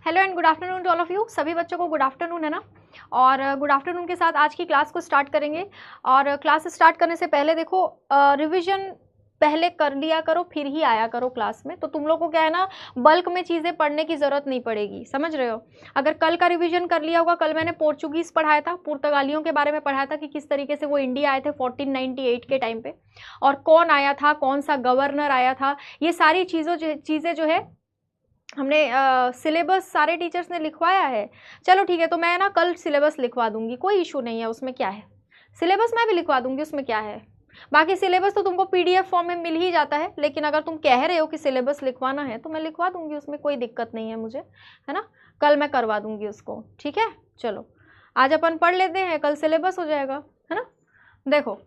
Hello and good afternoon to all of you. सभी बच्चों को गुड आफ्टरनून है ना। और गुड आफ्टरनून के साथ आज की क्लास को स्टार्ट करेंगे। और क्लास स्टार्ट करने से पहले देखो, रिवीजन पहले कर लिया करो फिर ही आया करो क्लास में। तो तुम लोग को क्या है ना, बल्क में चीज़ें पढ़ने की ज़रूरत नहीं पड़ेगी, समझ रहे हो। अगर कल का रिवीजन कर लिया होगा, कल मैंने पोर्चुगीज़ पढ़ाया था, पुर्तगालियों के बारे में पढ़ाया था कि किस तरीके से वो इंडिया आए थे 1498 के टाइम पे, और कौन आया था, कौन सा गवर्नर आया था। ये सारी चीज़ें जो है हमने सिलेबस सारे टीचर्स ने लिखवाया है। चलो ठीक है, तो मैं ना कल सिलेबस लिखवा दूंगी, कोई इशू नहीं है, उसमें क्या है। सिलेबस मैं भी लिखवा दूंगी, उसमें क्या है। बाकी सिलेबस तो तुमको पीडीएफ फॉर्म में मिल ही जाता है, लेकिन अगर तुम कह रहे हो कि सिलेबस लिखवाना है तो मैं लिखवा दूंगी, उसमें कोई दिक्कत नहीं है मुझे, है ना। कल मैं करवा दूंगी उसको, ठीक है। चलो आज अपन पढ़ लेते हैं, कल सिलेबस हो जाएगा, है ना। देखो,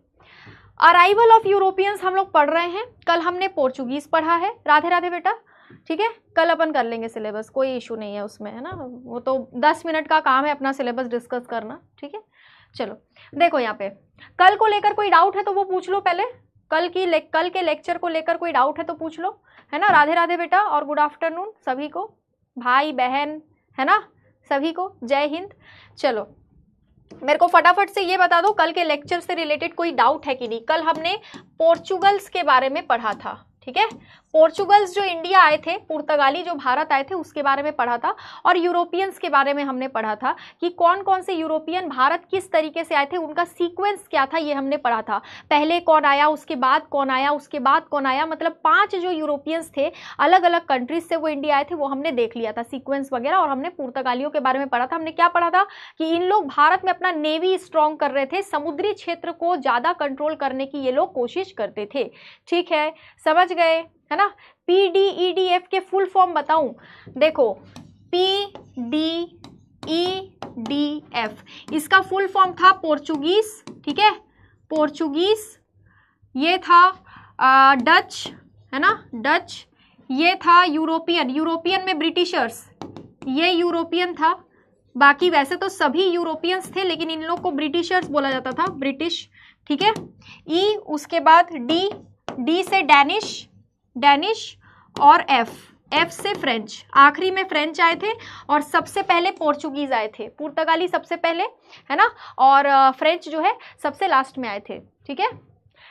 अराइवल ऑफ यूरोपियंस हम लोग पढ़ रहे हैं। कल हमने पोर्चुगीज पढ़ा है। राधे राधे बेटा, ठीक है। कल अपन कर लेंगे सिलेबस, कोई इशू नहीं है उसमें, है ना। वो तो 10 मिनट का काम है अपना सिलेबस डिस्कस करना, ठीक है। चलो देखो, यहाँ पे कल को लेकर कोई डाउट है तो वो पूछ लो पहले। कल के लेक्चर को लेकर कोई डाउट है तो पूछ लो, है ना। राधे राधे बेटा और गुड आफ्टरनून सभी को, भाई बहन, है ना, सभी को जय हिंद। चलो मेरे को फटाफट से ये बता दो, कल के लेक्चर से रिलेटेड कोई डाउट है कि नहीं। कल हमने पोर्चुगल्स के बारे में पढ़ा था, ठीक है। पोर्चुगल्स जो इंडिया आए थे, पुर्तगाली जो भारत आए थे, उसके बारे में पढ़ा था। और यूरोपियंस के बारे में हमने पढ़ा था कि कौन कौन से यूरोपियन भारत किस तरीके से आए थे, उनका सीक्वेंस क्या था, ये हमने पढ़ा था। पहले कौन आया, उसके बाद कौन आया, उसके बाद कौन आया, मतलब 5 जो यूरोपियंस थे अलग अलग कंट्रीज से वो इंडिया आए थे, वो हमने देख लिया था सीक्वेंस वगैरह। और हमने पुर्तगालियों के बारे में पढ़ा था। हमने क्या पढ़ा था कि इन लोग भारत में अपना नेवी स्ट्रॉन्ग कर रहे थे, समुद्री क्षेत्र को ज्यादा कंट्रोल करने की ये लोग कोशिश करते थे, ठीक है। समझ गए, है ना। PDEDF के फुल फॉर्म बताऊं, देखो PDEDF इसका फुल फॉर्म था पोर्चुगीज, ठीक है। पोर्चुगीज, ये था डच, है ना, डच। ये था यूरोपियन, यूरोपियन में ब्रिटिशर्स, ये यूरोपियन था। बाकी वैसे तो सभी यूरोपियंस थे, लेकिन इन लोग को ब्रिटिशर्स बोला जाता था, ब्रिटिश, ठीक है। ई, उसके बाद डी से डैनिश, और एफ से फ्रेंच, आखिरी में फ्रेंच आए थे। और सबसे पहले पोर्चुगीज आए थे, पुर्तगाली सबसे पहले, है ना। और फ्रेंच जो है सबसे लास्ट में आए थे, ठीक है।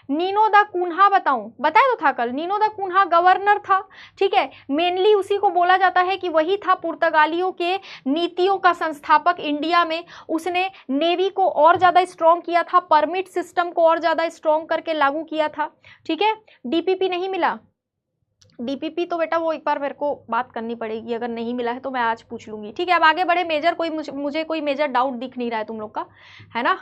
नीनो दा कुन्हा बताऊं, बताया तो था कल, नीनो दा कुन्हा गवर्नर था, ठीक है। मेनली उसी को बोला जाता है कि वही था पुर्तगालियों के नीतियों का संस्थापक इंडिया में। उसने नेवी को और ज्यादा स्ट्रॉन्ग किया था, परमिट सिस्टम को और ज्यादा स्ट्रॉन्ग करके लागू किया था, ठीक है। डीपीपी नहीं मिला, डीपीपी तो बेटा वो एक बार मेरे को बात करनी पड़ेगी, अगर नहीं मिला है तो मैं आज पूछ लूंगी, ठीक है। अब आगे बढ़े। मेजर कोई मुझे कोई मेजर डाउट दिख नहीं रहा है तुम लोग का, है ना,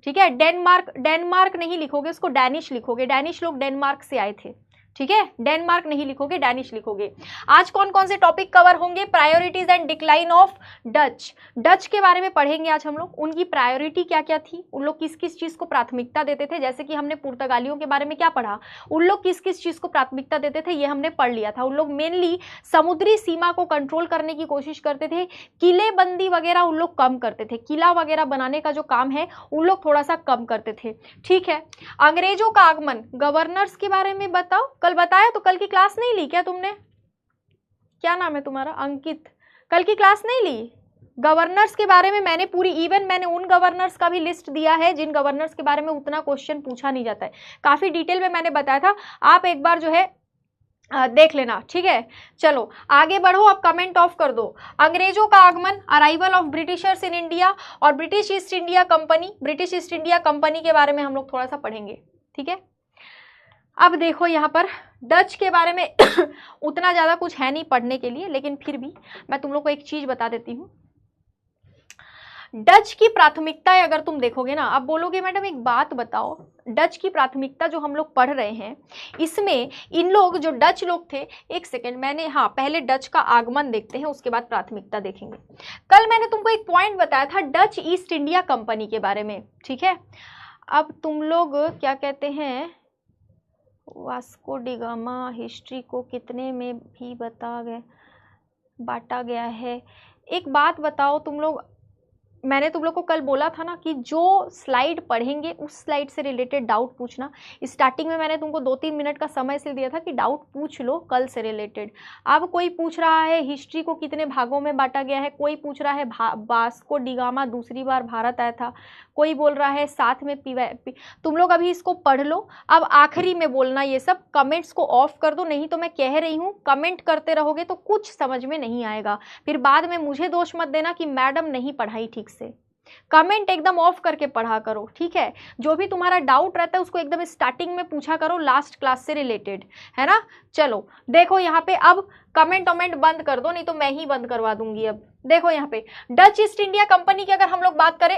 ठीक है। डेनमार्क नहीं लिखोगे, उसको डैनिश लिखोगे, डैनिश लोग डेनमार्क से आए थे, ठीक है। डेनमार्क नहीं लिखोगे, डैनिश लिखोगे। आज कौन कौन से टॉपिक कवर होंगे, priorities and decline of Dutch, Dutch के बारे में पढ़ेंगे आज हम लोग। उनकी प्रायोरिटी क्या क्या थी, उन लोग किस किस चीज को प्राथमिकता देते थे, जैसे कि हमने पुर्तगालियों के बारे में क्या पढ़ा, उन लोग किस किस चीज को प्राथमिकता देते थे, ये हमने पढ़ लिया था। उन लोग मेनली समुद्री सीमा को कंट्रोल करने की कोशिश करते थे, किलेबंदी वगैरह उन लोग कम करते थे, किला वगैरह बनाने का जो काम है उन लोग थोड़ा सा कम करते थे, ठीक है। अंग्रेजों का आगमन, गवर्नर्स के बारे में बताओ, कल बताया तो कल की क्लास नहीं ली क्या तुमने, क्या नाम है तुम्हारा, अंकित, कल की क्लास नहीं ली। गवर्नर्स के बारे में मैंने पूरी, इवन मैंने उन गवर्नर्स का भी लिस्ट दिया है जिन गवर्नर्स के बारे में उतना क्वेश्चन पूछा नहीं जाता है, काफी डिटेल में मैंने बताया था, आप एक बार जो है देख लेना, ठीक है। चलो आगे बढ़ो, अब कमेंट ऑफ कर दो। अंग्रेजों का आगमन, arrival of Britishers in India, और British East India Company, British East India Company के बारे में हम लोग थोड़ा सा पढ़ेंगे, ठीक है। अब देखो यहाँ पर डच के बारे में उतना ज्यादा कुछ है नहीं पढ़ने के लिए, लेकिन फिर भी मैं तुम लोग को एक चीज बता देती हूँ। डच की प्राथमिकताएं अगर तुम देखोगे ना, अब बोलोगे मैडम एक बात बताओ, डच की प्राथमिकता जो हम लोग पढ़ रहे हैं इसमें इन लोग जो डच लोग थे, एक सेकेंड मैंने, हाँ पहले डच का आगमन देखते हैं, उसके बाद प्राथमिकता देखेंगे। कल मैंने तुमको एक पॉइंट बताया था डच ईस्ट इंडिया कंपनी के बारे में, ठीक है। अब तुम लोग क्या कहते हैं, वास्को डिगामा हिस्ट्री को कितने में भी बांटा गया है। एक बात बताओ तुम लोग, मैंने तुम लोग को कल बोला था ना कि जो स्लाइड पढ़ेंगे उस स्लाइड से रिलेटेड डाउट पूछना। स्टार्टिंग में मैंने तुमको 2-3 मिनट का समय से दिया था कि डाउट पूछ लो कल से रिलेटेड। अब कोई पूछ रहा है हिस्ट्री को कितने भागों में बांटा गया है, कोई पूछ रहा है वास्को डी गामा दूसरी बार भारत आया था, कोई बोल रहा है साथ में तुम लोग अभी इसको पढ़ लो। अब आखिरी में बोलना ये सब, कमेंट्स को ऑफ कर दो, नहीं तो मैं कह रही हूँ कमेंट करते रहोगे तो कुछ समझ में नहीं आएगा, फिर बाद में मुझे दोष मत देना कि मैडम नहीं पढ़ाई ठीक से। कमेंट एकदम ऑफ करके पढ़ा करो, ठीक है। जो भी तुम्हारा डाउट रहता है उसको एकदम स्टार्टिंग में पूछा करो, लास्ट क्लास से रिलेटेड, है ना। चलो देखो यहाँ पे, अब कमेंट वमेंट बंद कर दो, नहीं तो मैं ही बंद करवा दूंगी। अब देखो यहाँ पे डच ईस्ट इंडिया कंपनी की अगर हम लोग बात करें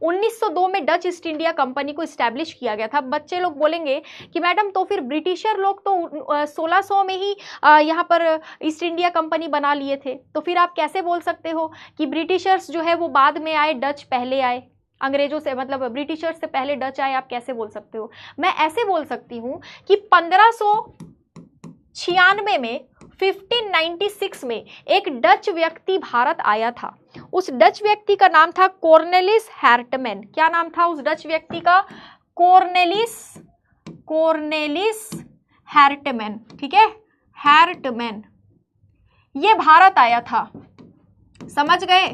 1902 में डच ईस्ट इंडिया कंपनी को इस्टेब्लिश किया गया था। बच्चे लोग बोलेंगे कि मैडम तो फिर ब्रिटिशर लोग तो 1600 में ही यहाँ पर ईस्ट इंडिया कंपनी बना लिए थे, तो फिर आप कैसे बोल सकते हो कि ब्रिटिशर्स जो है वो बाद में आए, डच पहले आए, अंग्रेजों से मतलब ब्रिटिशर्स से पहले डच आए, आप कैसे बोल सकते हो। मैं ऐसे बोल सकती हूँ कि 1596 में 1596 में एक डच व्यक्ति भारत आया था। उस डच व्यक्ति का नाम था कॉर्नेलिस हैर्टमैन। क्या नाम था उस डच व्यक्ति का? कॉर्नेलिस हैर्टमैन, ठीक है, हैर्टमैन। ये भारत आया था, समझ गए।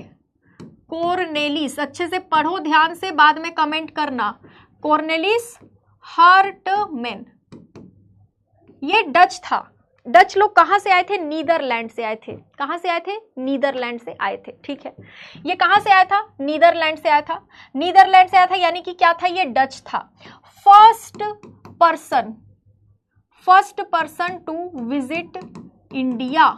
कॉर्नेलिस, अच्छे से पढ़ो ध्यान से, बाद में कमेंट करना। कॉर्नेलिस हैर्टमैन ये डच था। डच लोग कहाँ से आए थे? नीदरलैंड से आए थे। कहाँ से आए थे? नीदरलैंड से आए थे, ठीक है। ये कहाँ से आया था? नीदरलैंड से आया था। नीदरलैंड से आया था यानी कि क्या था? ये डच था। First person to visit India,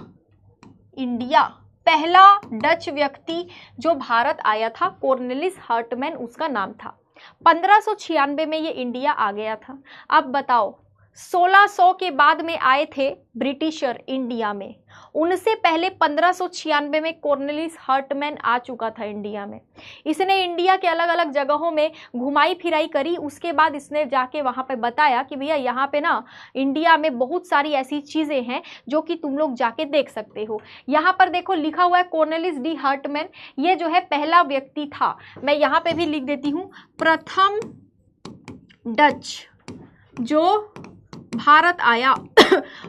पहला डच व्यक्ति जो भारत आया था, कॉर्नेलिस हैर्टमैन उसका नाम था। 1596 में ये इंडिया आ गया था। अब बताओ 1600 के बाद में आए थे ब्रिटिशर इंडिया में, उनसे पहले 1596 में कॉर्नेलिस हैर्टमैन आ चुका था इंडिया में। इसने इंडिया के अलग अलग जगहों में घुमाई फिराई करी, उसके बाद इसने जाके वहाँ पे बताया कि भैया यहाँ पे ना इंडिया में बहुत सारी ऐसी चीज़ें हैं जो कि तुम लोग जाके देख सकते हो। यहाँ पर देखो लिखा हुआ है कॉर्नेलिस डी हैर्टमैन, ये जो है पहला व्यक्ति था। मैं यहाँ पे भी लिख देती हूँ, प्रथम डच जो भारत आया।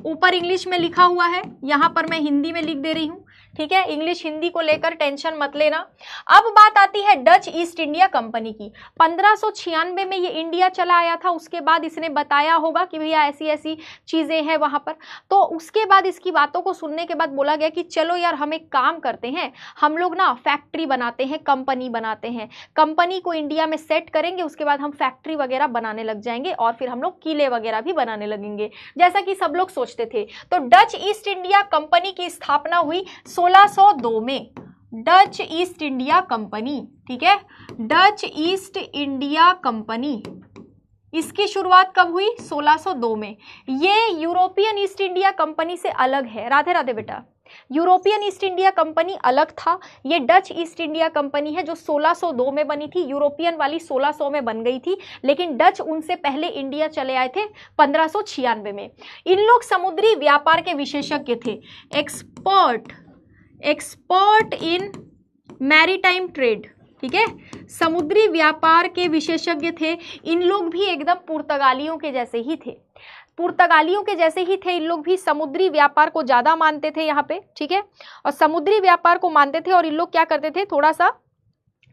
ऊपर इंग्लिश में लिखा हुआ है, यहाँ पर मैं हिंदी में लिख दे रही हूँ, ठीक है। इंग्लिश हिंदी को लेकर टेंशन मत लेना। अब बात आती है डच ईस्ट इंडिया कंपनी की। 1596 में ये इंडिया चला आया था। उसके बाद इसने बताया होगा कि भैया ऐसी ऐसी चीज़ें हैं वहाँ पर। तो उसके बाद इसकी बातों को सुनने के बाद बोला गया कि चलो यार हम एक काम करते हैं, हम लोग ना फैक्ट्री बनाते हैं, कंपनी बनाते हैं, कंपनी को इंडिया में सेट करेंगे, उसके बाद हम फैक्ट्री वगैरह बनाने लग जाएंगे और फिर हम लोग किले वगैरह भी बनाने लगेंगे, जैसा कि सब लोग सोचते थे। तो डच ईस्ट इंडिया कंपनी की स्थापना हुई 1602 में। डच ईस्ट इंडिया कंपनी, ठीक है, डच ईस्ट इंडिया कंपनी, इसकी शुरुआत कब हुई? 1602 में। ये यूरोपियन ईस्ट इंडिया कंपनी से अलग है। राधे राधे बेटा। यूरोपियन ईस्ट इंडिया कंपनी अलग था, ये डच ईस्ट इंडिया कंपनी है जो 1602 में बनी थी। यूरोपियन वाली 1600 में बन गई थी, लेकिन डच उनसे पहले इंडिया चले आए थे 1596 में। इन लोग समुद्री व्यापार के विशेषज्ञ थे, एक्सपर्ट इन मैरीटाइम ट्रेड, ठीक है, समुद्री व्यापार के विशेषज्ञ थे। इन लोग भी एकदम पुर्तगालियों के जैसे ही थे, इन लोग भी समुद्री व्यापार को ज़्यादा मानते थे यहाँ पे, ठीक है, और समुद्री व्यापार को मानते थे। और इन लोग क्या करते थे, थोड़ा सा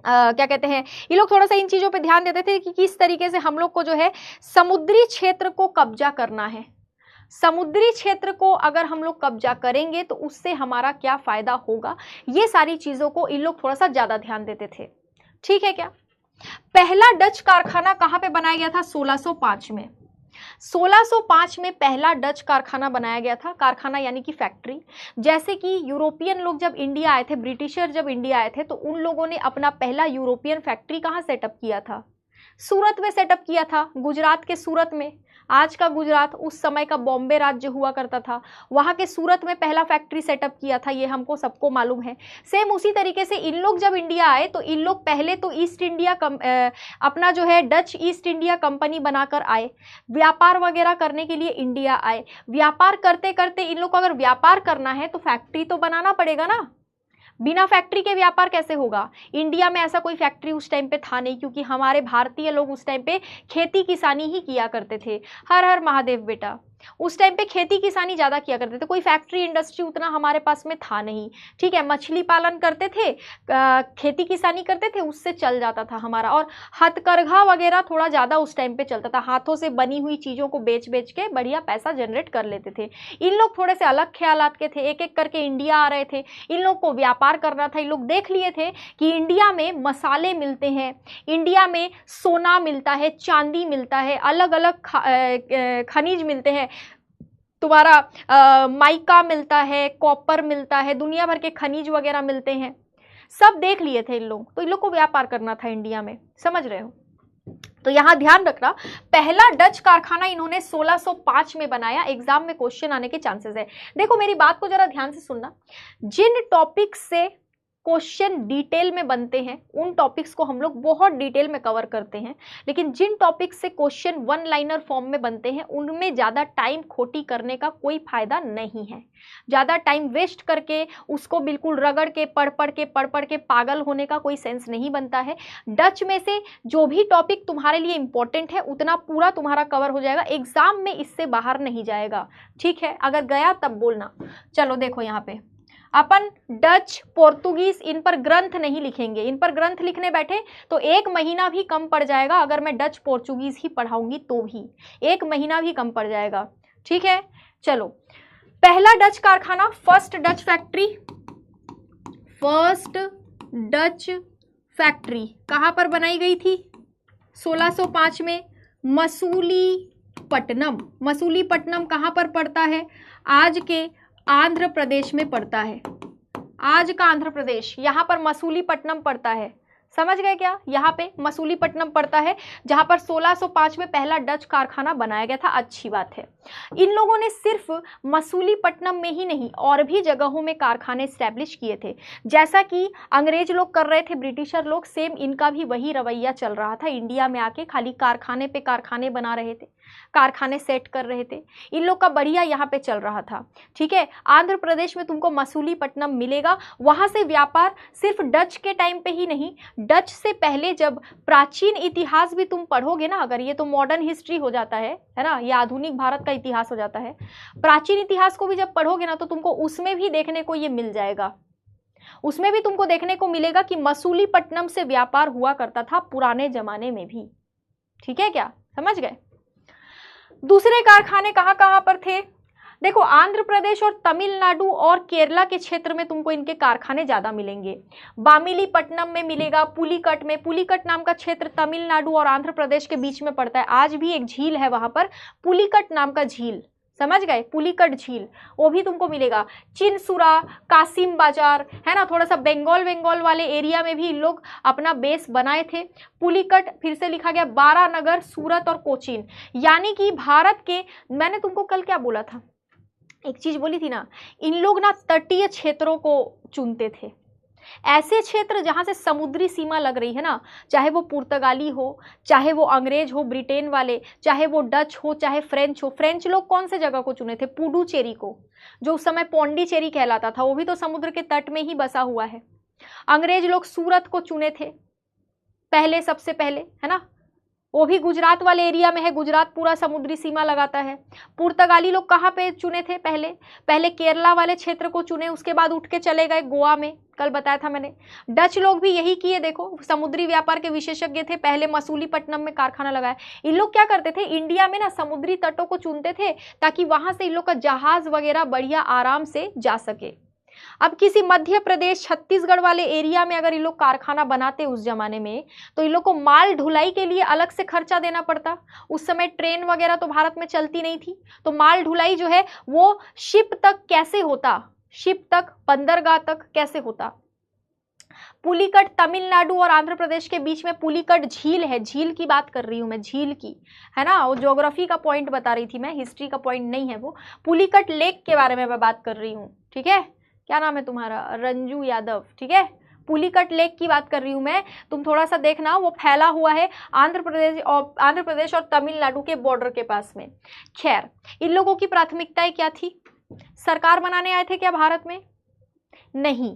क्या कहते हैं, ये लोग थोड़ा सा इन चीज़ों पे ध्यान देते थे कि किस तरीके से हम लोग को जो है समुद्री क्षेत्र को कब्जा करना है। समुद्री क्षेत्र को अगर हम लोग कब्जा करेंगे तो उससे हमारा क्या फ़ायदा होगा, ये सारी चीज़ों को इन लोग थोड़ा सा ज़्यादा ध्यान देते थे, ठीक है क्या। पहला डच कारखाना कहाँ पे बनाया गया था? 1605 में। 1605 में पहला डच कारखाना बनाया गया था। कारखाना यानी कि फैक्ट्री। जैसे कि यूरोपियन लोग जब इंडिया आए थे, ब्रिटिशर जब इंडिया आए थे, तो उन लोगों ने अपना पहला यूरोपियन फैक्ट्री कहाँ सेटअप किया था? सूरत में सेटअप किया था, गुजरात के सूरत में। आज का गुजरात उस समय का बॉम्बे राज्य हुआ करता था, वहाँ के सूरत में पहला फैक्ट्री सेटअप किया था, ये हमको सबको मालूम है। सेम उसी तरीके से इन लोग जब इंडिया आए तो इन लोग पहले तो ईस्ट इंडिया अपना जो है डच ईस्ट इंडिया कंपनी बनाकर आए, व्यापार वगैरह करने के लिए इंडिया आए। व्यापार करते करते इन लोग को अगर व्यापार करना है तो फैक्ट्री तो बनाना पड़ेगा ना। बिना फैक्ट्री के व्यापार कैसे होगा? इंडिया में ऐसा कोई फैक्ट्री उस टाइम पे था नहीं, क्योंकि हमारे भारतीय लोग उस टाइम पे खेती किसानी ही किया करते थे। हर हर महादेव बेटा, उस टाइम पे खेती किसानी ज्यादा किया करते थे, कोई फैक्ट्री इंडस्ट्री उतना हमारे पास में था नहीं। ठीक है, मछली पालन करते थे, खेती किसानी करते थे, उससे चल जाता था हमारा। और हथकरघा वगैरह थोड़ा ज्यादा उस टाइम पे चलता था, हाथों से बनी हुई चीजों को बेच बेच के बढ़िया पैसा जनरेट कर लेते थे। इन लोग थोड़े से अलग ख्यालात के थे, एक एक करके इंडिया आ रहे थे, इन लोग को व्यापार करना था। इन लोग देख लिए थे कि इंडिया में मसाले मिलते हैं, इंडिया में सोना मिलता है, चांदी मिलता है, अलग अलग खनिज मिलते हैं, तुम्हारा माइका मिलता है, कॉपर मिलता है, दुनिया भर के खनिज वगैरह मिलते हैं। सब देख लिए थे इन लोग, तो इन लोग को व्यापार करना था इंडिया में, समझ रहे हो? तो यहां ध्यान रखना, पहला डच कारखाना इन्होंने 1605 में बनाया। एग्जाम में क्वेश्चन आने के चांसेस है। देखो मेरी बात को जरा ध्यान से सुनना, जिन टॉपिक से क्वेश्चन डिटेल में बनते हैं उन टॉपिक्स को हम लोग बहुत डिटेल में कवर करते हैं, लेकिन जिन टॉपिक्स से क्वेश्चन वन लाइनर फॉर्म में बनते हैं उनमें ज़्यादा टाइम खोटी करने का कोई फायदा नहीं है। ज़्यादा टाइम वेस्ट करके उसको बिल्कुल रगड़ के पढ़ के पागल होने का कोई सेंस नहीं बनता है। डच में से जो भी टॉपिक तुम्हारे लिए इंपॉर्टेंट है उतना पूरा तुम्हारा कवर हो जाएगा, एग्जाम में इससे बाहर नहीं जाएगा। ठीक है, अगर गया तब बोलना। चलो देखो यहाँ पे अपन डच, पोर्तुगीज इन पर ग्रंथ नहीं लिखेंगे। इन पर ग्रंथ लिखने बैठे तो 1 महीना भी कम पड़ जाएगा। अगर मैं डच पोर्तुगीज ही पढ़ाऊंगी तो भी 1 महीना भी कम पड़ जाएगा। ठीक है, चलो पहला डच कारखाना, first Dutch factory, first Dutch factory कहां पर बनाई गई थी? 1605 में मसूलीपट्टनम। मसूलीपट्टनम कहां पर पड़ता है? आज के आंध्र प्रदेश में पड़ता है। आज का आंध्र प्रदेश, यहां पर मसूलीपट्टनम पड़ता है। समझ गए क्या? यहाँ पे मसूलीपट्टनम पड़ता है, जहां पर 1605 में पहला डच कारखाना बनाया गया था। अच्छी बात है। इन लोगों ने सिर्फ मसूलीपट्टनम में ही नहीं और भी जगहों में कारखाने स्टैब्लिश किए थे। जैसा कि अंग्रेज लोग कर रहे थे, ब्रिटिशर लोग, सेम इनका भी वही रवैया चल रहा था। इंडिया में आके खाली कारखाने पे कारखाने बना रहे थे, कारखाने सेट कर रहे थे। इन लोग का बढ़िया यहाँ पे चल रहा था। ठीक है, आंध्र प्रदेश में तुमको मसूलीपट्टनम मिलेगा। वहां से व्यापार सिर्फ डच के टाइम पे ही नहीं, डच से पहले जब प्राचीन इतिहास भी तुम पढ़ोगे ना, अगर ये तो मॉडर्न हिस्ट्री हो जाता है ना, ये आधुनिक भारत का इतिहास हो जाता है, प्राचीन इतिहास को भी जब पढ़ोगे ना तो तुमको उसमें भी देखने को ये मिल जाएगा। उसमें भी तुमको देखने को मिलेगा कि मसूलीपट्टनम से व्यापार हुआ करता था पुराने जमाने में भी। ठीक है क्या? समझ गए? दूसरे कारखाने कहां कहां पर थे? देखो आंध्र प्रदेश और तमिलनाडु और केरला के क्षेत्र में तुमको इनके कारखाने ज्यादा मिलेंगे। बामिलीपट्टनम में मिलेगा, पुलिकट में। पुलिकट नाम का क्षेत्र तमिलनाडु और आंध्र प्रदेश के बीच में पड़ता है। आज भी एक झील है वहां पर, पुलिकट नाम का झील, समझ गए? पुलिकट झील, वो भी तुमको मिलेगा। चिनसुरा, कासिम बाजार, है ना, थोड़ा सा बंगाल वाले एरिया में भी लोग अपना बेस बनाए थे। पुलिकट फिर से लिखा गया, बारानगर, सूरत और कोचीन। यानी कि भारत के, मैंने तुमको कल क्या बोला था, एक चीज बोली थी ना, इन लोग ना तटीय क्षेत्रों को चुनते थे, ऐसे क्षेत्र जहां से समुद्री सीमा लग रही है ना, चाहे वो पुर्तगाली हो, चाहे वो अंग्रेज हो, ब्रिटेन वाले, चाहे वो डच हो, चाहे फ्रेंच हो। फ्रेंच लोग कौन से जगह को चुने थे? पुडुचेरी को, जो उस समय पौंडीचेरी कहलाता था, वो भी तो समुद्र के तट में ही बसा हुआ है। अंग्रेज लोग सूरत को चुने थे पहले, सबसे पहले, है ना, वो भी गुजरात वाले एरिया में है, गुजरात पूरा समुद्री सीमा लगाता है। पुर्तगाली लोग कहाँ पे चुने थे? पहले केरला वाले क्षेत्र को चुने, उसके बाद उठ के चले गए गोवा में, कल बताया था मैंने। डच लोग भी यही किए, देखो समुद्री व्यापार के विशेषज्ञ थे, पहले मसूलीपट्टनम में कारखाना लगाया। इन लोग क्या करते थे, इंडिया में ना समुद्री तटों को चुनते थे ताकि वहां से इन लोग का जहाज वगैरह बढ़िया आराम से जा सके। अब किसी मध्य प्रदेश, छत्तीसगढ़ वाले एरिया में अगर इन लोग कारखाना बनाते उस जमाने में, तो इन लोग को माल ढुलाई के लिए अलग से खर्चा देना पड़ता। उस समय ट्रेन वगैरह तो भारत में चलती नहीं थी, तो माल ढुलाई जो है वो शिप तक कैसे होता, शिप तक, बंदरगाह तक कैसे होता। पुलिकट तमिलनाडु और आंध्र प्रदेश के बीच में पुलिकट झील है, झील की बात कर रही हूं मैं, झील की, है ना, वो ज्योग्राफी का पॉइंट बता रही थी मैं, हिस्ट्री का पॉइंट नहीं है वो। पुलिकट लेक के बारे में मैं बात कर रही हूँ। ठीक है, क्या नाम है तुम्हारा? रंजू यादव। ठीक है, पुलिकट लेक की बात कर रही हूं मैं, तुम थोड़ा सा देखना, वो फैला हुआ है आंध्र प्रदेश और तमिलनाडु के बॉर्डर के पास में। खैर, इन लोगों की प्राथमिकताएं क्या थी? सरकार बनाने आए थे क्या भारत में? नहीं,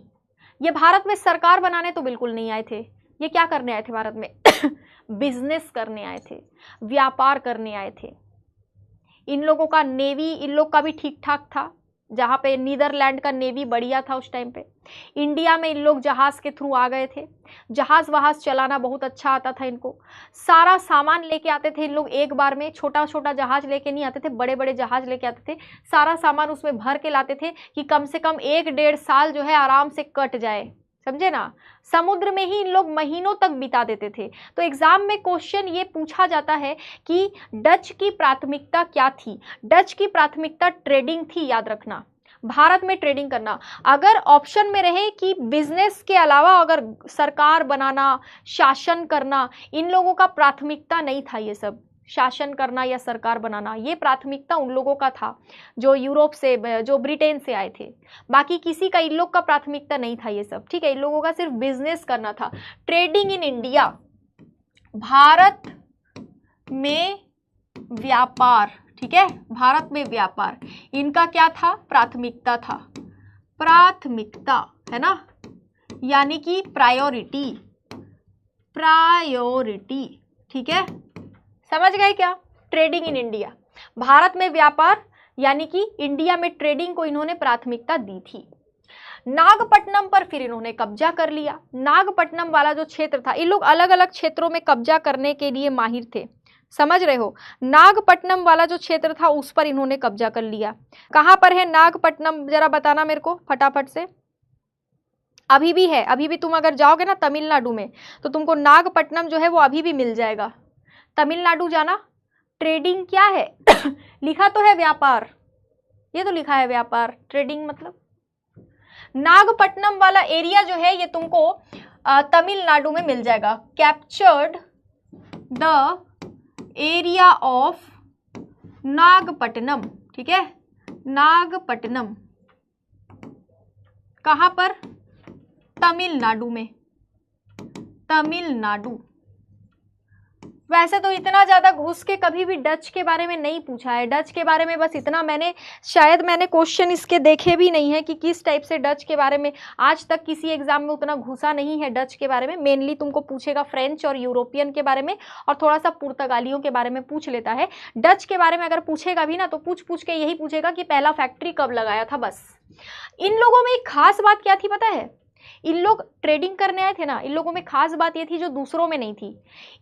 ये भारत में सरकार बनाने तो बिल्कुल नहीं आए थे, ये क्या करने आए थे भारत में? बिजनेस करने आए थे, व्यापार करने आए थे। इन लोगों का नेवी, इन लोग का भी ठीक ठाक था, जहाँ पे नीदरलैंड का नेवी बढ़िया था उस टाइम पे। इंडिया में इन लोग जहाज के थ्रू आ गए थे, जहाज वहाज चलाना बहुत अच्छा आता था इनको, सारा सामान लेके आते थे इन लोग एक बार में। छोटा छोटा जहाज लेके नहीं आते थे, बड़े बड़े जहाज लेके आते थे, सारा सामान उसमें भर के लाते थे कि कम से कम 1-1.5 साल जो है आराम से कट जाए, समझे ना। समुद्र में ही इन लोग महीनों तक बिता देते थे। तो एग्जाम में क्वेश्चन ये पूछा जाता है कि डच की प्राथमिकता क्या थी? डच की प्राथमिकता ट्रेडिंग थी, याद रखना, भारत में ट्रेडिंग करना। अगर ऑप्शन में रहे कि बिजनेस के अलावा अगर सरकार बनाना, शासन करना, इन लोगों का प्राथमिकता नहीं था। ये सब शासन करना या सरकार बनाना, ये प्राथमिकता उन लोगों का था जो यूरोप से, जो ब्रिटेन से आए थे। बाकी किसी का इन लोग का प्राथमिकता नहीं था ये सब, ठीक है। इन लोगों का सिर्फ बिजनेस करना था। ट्रेडिंग इन इंडिया, भारत में व्यापार, ठीक है, भारत में व्यापार, इनका क्या था? प्राथमिकता था, प्राथमिकता है ना, यानी कि प्रायोरिटी, प्रायोरिटी, ठीक है, समझ गए क्या? ट्रेडिंग इन इंडिया, भारत में व्यापार, यानी कि इंडिया में ट्रेडिंग को इन्होंने प्राथमिकता दी थी। नागपट्टनम पर फिर इन्होंने कब्जा कर लिया। नागपट्टनम वाला जो क्षेत्र था, इन लोग अलग अलग क्षेत्रों में कब्जा करने के लिए माहिर थे, समझ रहे हो। नागपट्टनम वाला जो क्षेत्र था उस पर इन्होंने कब्जा कर लिया। कहां पर है नागपट्टनम, जरा बताना मेरे को फटाफट से। अभी भी है, अभी भी तुम अगर जाओगे ना तमिलनाडु में तो तुमको नागपट्टनम जो है वो अभी भी मिल जाएगा। तमिलनाडु जाना। ट्रेडिंग क्या है? लिखा तो है व्यापार, ये तो लिखा है व्यापार, ट्रेडिंग मतलब। नागपट्टनम वाला एरिया जो है ये तुमको तमिलनाडु में मिल जाएगा। Captured the area of Nagapattinam, ठीक है, नागपट्टनम कहां पर? तमिलनाडु में, तमिलनाडु। वैसे तो इतना ज्यादा घुस के कभी भी डच के बारे में नहीं पूछा है। डच के बारे में बस इतना शायद मैंने क्वेश्चन इसके देखे भी नहीं है कि किस टाइप से डच के बारे में आज तक किसी एग्जाम में उतना घुसा नहीं है डच के बारे में। मेनली तुमको पूछेगा फ्रेंच और यूरोपियन के बारे में और थोड़ा सा पुर्तगालियों के बारे में पूछ लेता है। डच के बारे में अगर पूछेगा भी ना तो पूछ के यही पूछेगा कि पहला फैक्ट्री कब लगाया था, बस। इन लोगों में एक खास बात क्या थी पता है? इन लोग ट्रेडिंग करने आए थे ना, इन लोगों में खास बात ये थी जो दूसरों में नहीं थी।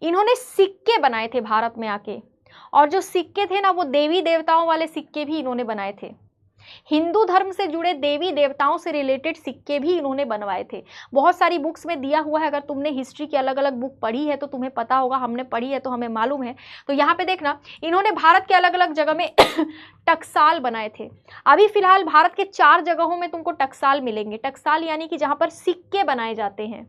इन्होंने सिक्के बनाए थे भारत में आके, और जो सिक्के थे ना वो देवी देवताओं वाले सिक्के भी इन्होंने बनाए थे। हिंदू धर्म से जुड़े देवी देवताओं से रिलेटेड सिक्के भी इन्होंने बनवाए थे। बहुत सारी बुक्स में दिया हुआ है, अगर तुमने हिस्ट्री की अलग अलग बुक पढ़ी है तो तुम्हें पता होगा, हमने पढ़ी है तो हमें मालूम है। तो यहाँ पे देखना, इन्होंने भारत के अलग अलग जगह में टकसाल बनाए थे। अभी फिलहाल भारत के 4 जगहों में तुमको टकसाल मिलेंगे। टकसाल यानी कि जहां पर सिक्के बनाए जाते हैं।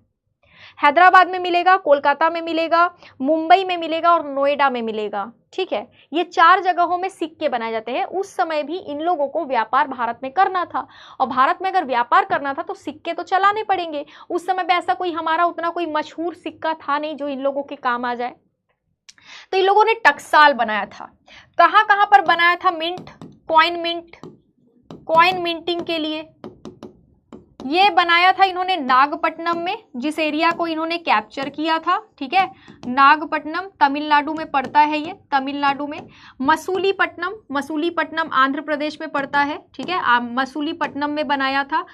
हैदराबाद में मिलेगा, कोलकाता में मिलेगा, मुंबई में मिलेगा और नोएडा में मिलेगा, ठीक है। ये 4 जगहों में सिक्के बनाए जाते हैं। उस समय भी इन लोगों को व्यापार भारत में करना था, और भारत में अगर व्यापार करना था तो सिक्के तो चलाने पड़ेंगे। उस समय पे ऐसा कोई हमारा उतना कोई मशहूर सिक्का था नहीं जो इन लोगों के काम आ जाए। तो इन लोगों ने टकसाल बनाया था। कहां कहां पर बनाया था? मिंट, कॉइन मिंटिंग के लिए ये बनाया था इन्होंने नागपट्टनम में, जिस एरिया को इन्होंने कैप्चर किया था, ठीक है। नागपट्टनम तमिलनाडु में पड़ता है, ये तमिलनाडु में। मसूलीपट्टनम आंध्र प्रदेश में पड़ता है, ठीक है। मसूलीपट्टनम में बनाया था।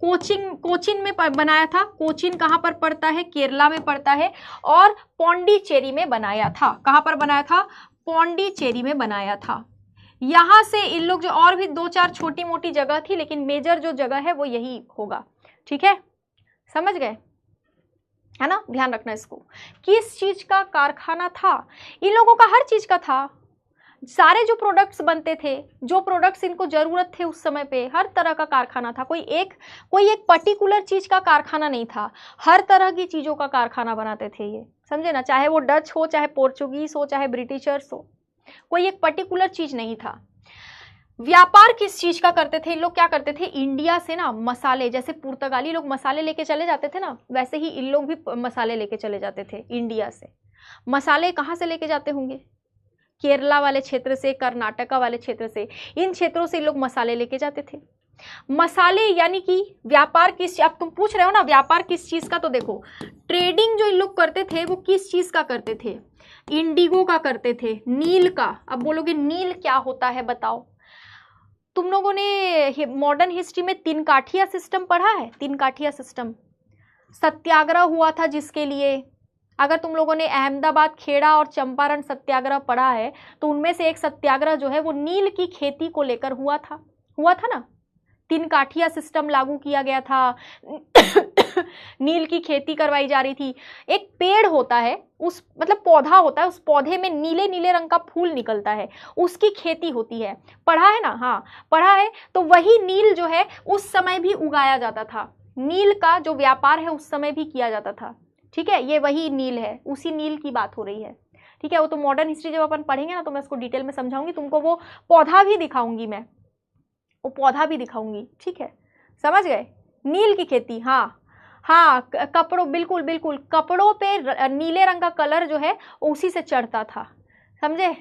कोचिन में बनाया था। कोचिन कहाँ पर पड़ता है? केरला में पड़ता है। और पौंडीचेरी में बनाया था। कहाँ पर बनाया था? पौंडीचेरी में बनाया था। यहां से इन लोग जो और भी 2-4 छोटी मोटी जगह थी, लेकिन मेजर जो जगह है वो यही होगा, ठीक है, समझ गए, है ना। ध्यान रखना इसको। किस चीज का कारखाना था? इन लोगों का हर चीज का था। सारे जो प्रोडक्ट्स बनते थे, जो प्रोडक्ट्स इनको जरूरत थे उस समय पे, हर तरह का कारखाना था। कोई एक पर्टिकुलर चीज का कारखाना नहीं था, हर तरह की चीजों का कारखाना बनाते थे ये, समझे ना। चाहे वो डच हो, चाहे पोर्चुगीज हो, चाहे ब्रिटिशर्स हो, कोई एक पर्टिकुलर चीज नहीं था। व्यापार किस चीज का करते थे? इन लोग क्या करते थे? इंडिया से ना मसाले, जैसे पुर्तगाली लोग मसाले लेके चले जाते थे ना, वैसे ही इन लोग भी मसाले लेके चले जाते थे इंडिया से। मसाले कहाँ से लेके जाते होंगे? केरला वाले क्षेत्र से, कर्नाटका वाले क्षेत्र से, इन क्षेत्रों से इन लोग मसाले लेके जाते थे। मसाले यानी कि व्यापार किस, अब तुम पूछ रहे हो ना व्यापार किस चीज का, तो देखो ट्रेडिंग जो इन लोग करते थे वो किस चीज का करते थे, इंडिगो का करते थे, नील का। अब बोलोगे नील क्या होता है बताओ। तुम लोगों ने मॉडर्न हिस्ट्री में तीन काठिया सिस्टम पढ़ा है, तीन काठिया सिस्टम, सत्याग्रह हुआ था जिसके लिए, अगर तुम लोगों ने अहमदाबाद, खेड़ा और चंपारण सत्याग्रह पढ़ा है तो उनमें से एक सत्याग्रह जो है वो नील की खेती को लेकर हुआ था ना, तीन काठिया सिस्टम लागू किया गया था नील की खेती करवाई जा रही थी। एक पेड़ होता है, उस मतलब पौधा होता है, उस पौधे में नीले नीले रंग का फूल निकलता है, उसकी खेती होती है, पढ़ा है ना, हाँ पढ़ा है। तो वही नील जो है उस समय भी उगाया जाता था, नील का जो व्यापार है उस समय भी किया जाता था, ठीक है, ये वही नील है, उसी नील की बात हो रही है, ठीक है। वो तो मॉडर्न हिस्ट्री जब अपन पढ़ेंगे ना तो मैं उसको डिटेल में समझाऊंगी, तुमको वो पौधा भी दिखाऊंगी, मैं वो पौधा भी दिखाऊंगी, ठीक है, समझ गए। नील की खेती, हाँ हाँ, कपड़ों, बिल्कुल बिल्कुल, कपड़ों पे नीले रंग का कलर जो है उसी से चढ़ता था, समझे,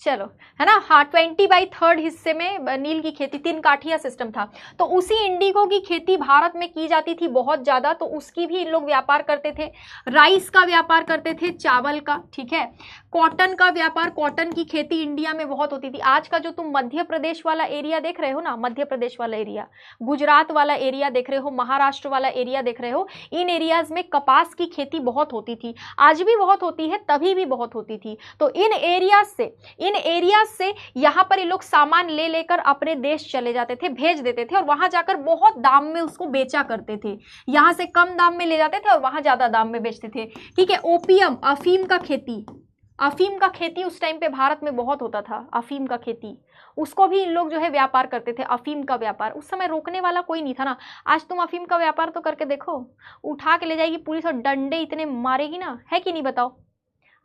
चलो, है ना, हाँ 20/3 हिस्से में नील की खेती, तीन काठिया सिस्टम था। तो उसी इंडिगो की खेती भारत में की जाती थी बहुत ज्यादा, तो उसकी भी इन लोग व्यापार करते थे, राइस का व्यापार करते थे, चावल का, ठीक है, कॉटन का व्यापार, कॉटन की खेती इंडिया में बहुत होती थी। आज का जो तुम मध्य प्रदेश वाला एरिया देख रहे हो ना, मध्य प्रदेश वाला एरिया, गुजरात वाला एरिया देख रहे हो, महाराष्ट्र वाला एरिया देख रहे हो, इन एरियाज में कपास की खेती बहुत होती थी, आज भी बहुत होती है, तभी भी बहुत होती थी। तो इन एरियाज से यहाँ पर ये लोग सामान ले लेकर अपने देश चले जाते थे, भेज देते थे, और वहां जाकर बहुत दाम में उसको बेचा करते थे। यहाँ से कम दाम में ले जाते थे और वहां ज्यादा दाम में बेचते थे, ठीक है। ओपियम, अफीम का खेती, अफीम का खेती उस टाइम पे भारत में बहुत होता था, अफीम का खेती, उसको भी इन लोग जो है व्यापार करते थे, अफीम का व्यापार। उस समय रोकने वाला कोई नहीं था ना। आज तुम अफीम का व्यापार तो करके देखो, उठा के ले जाएगी पुलिस और डंडे इतने मारेगी ना, है कि नहीं बताओ।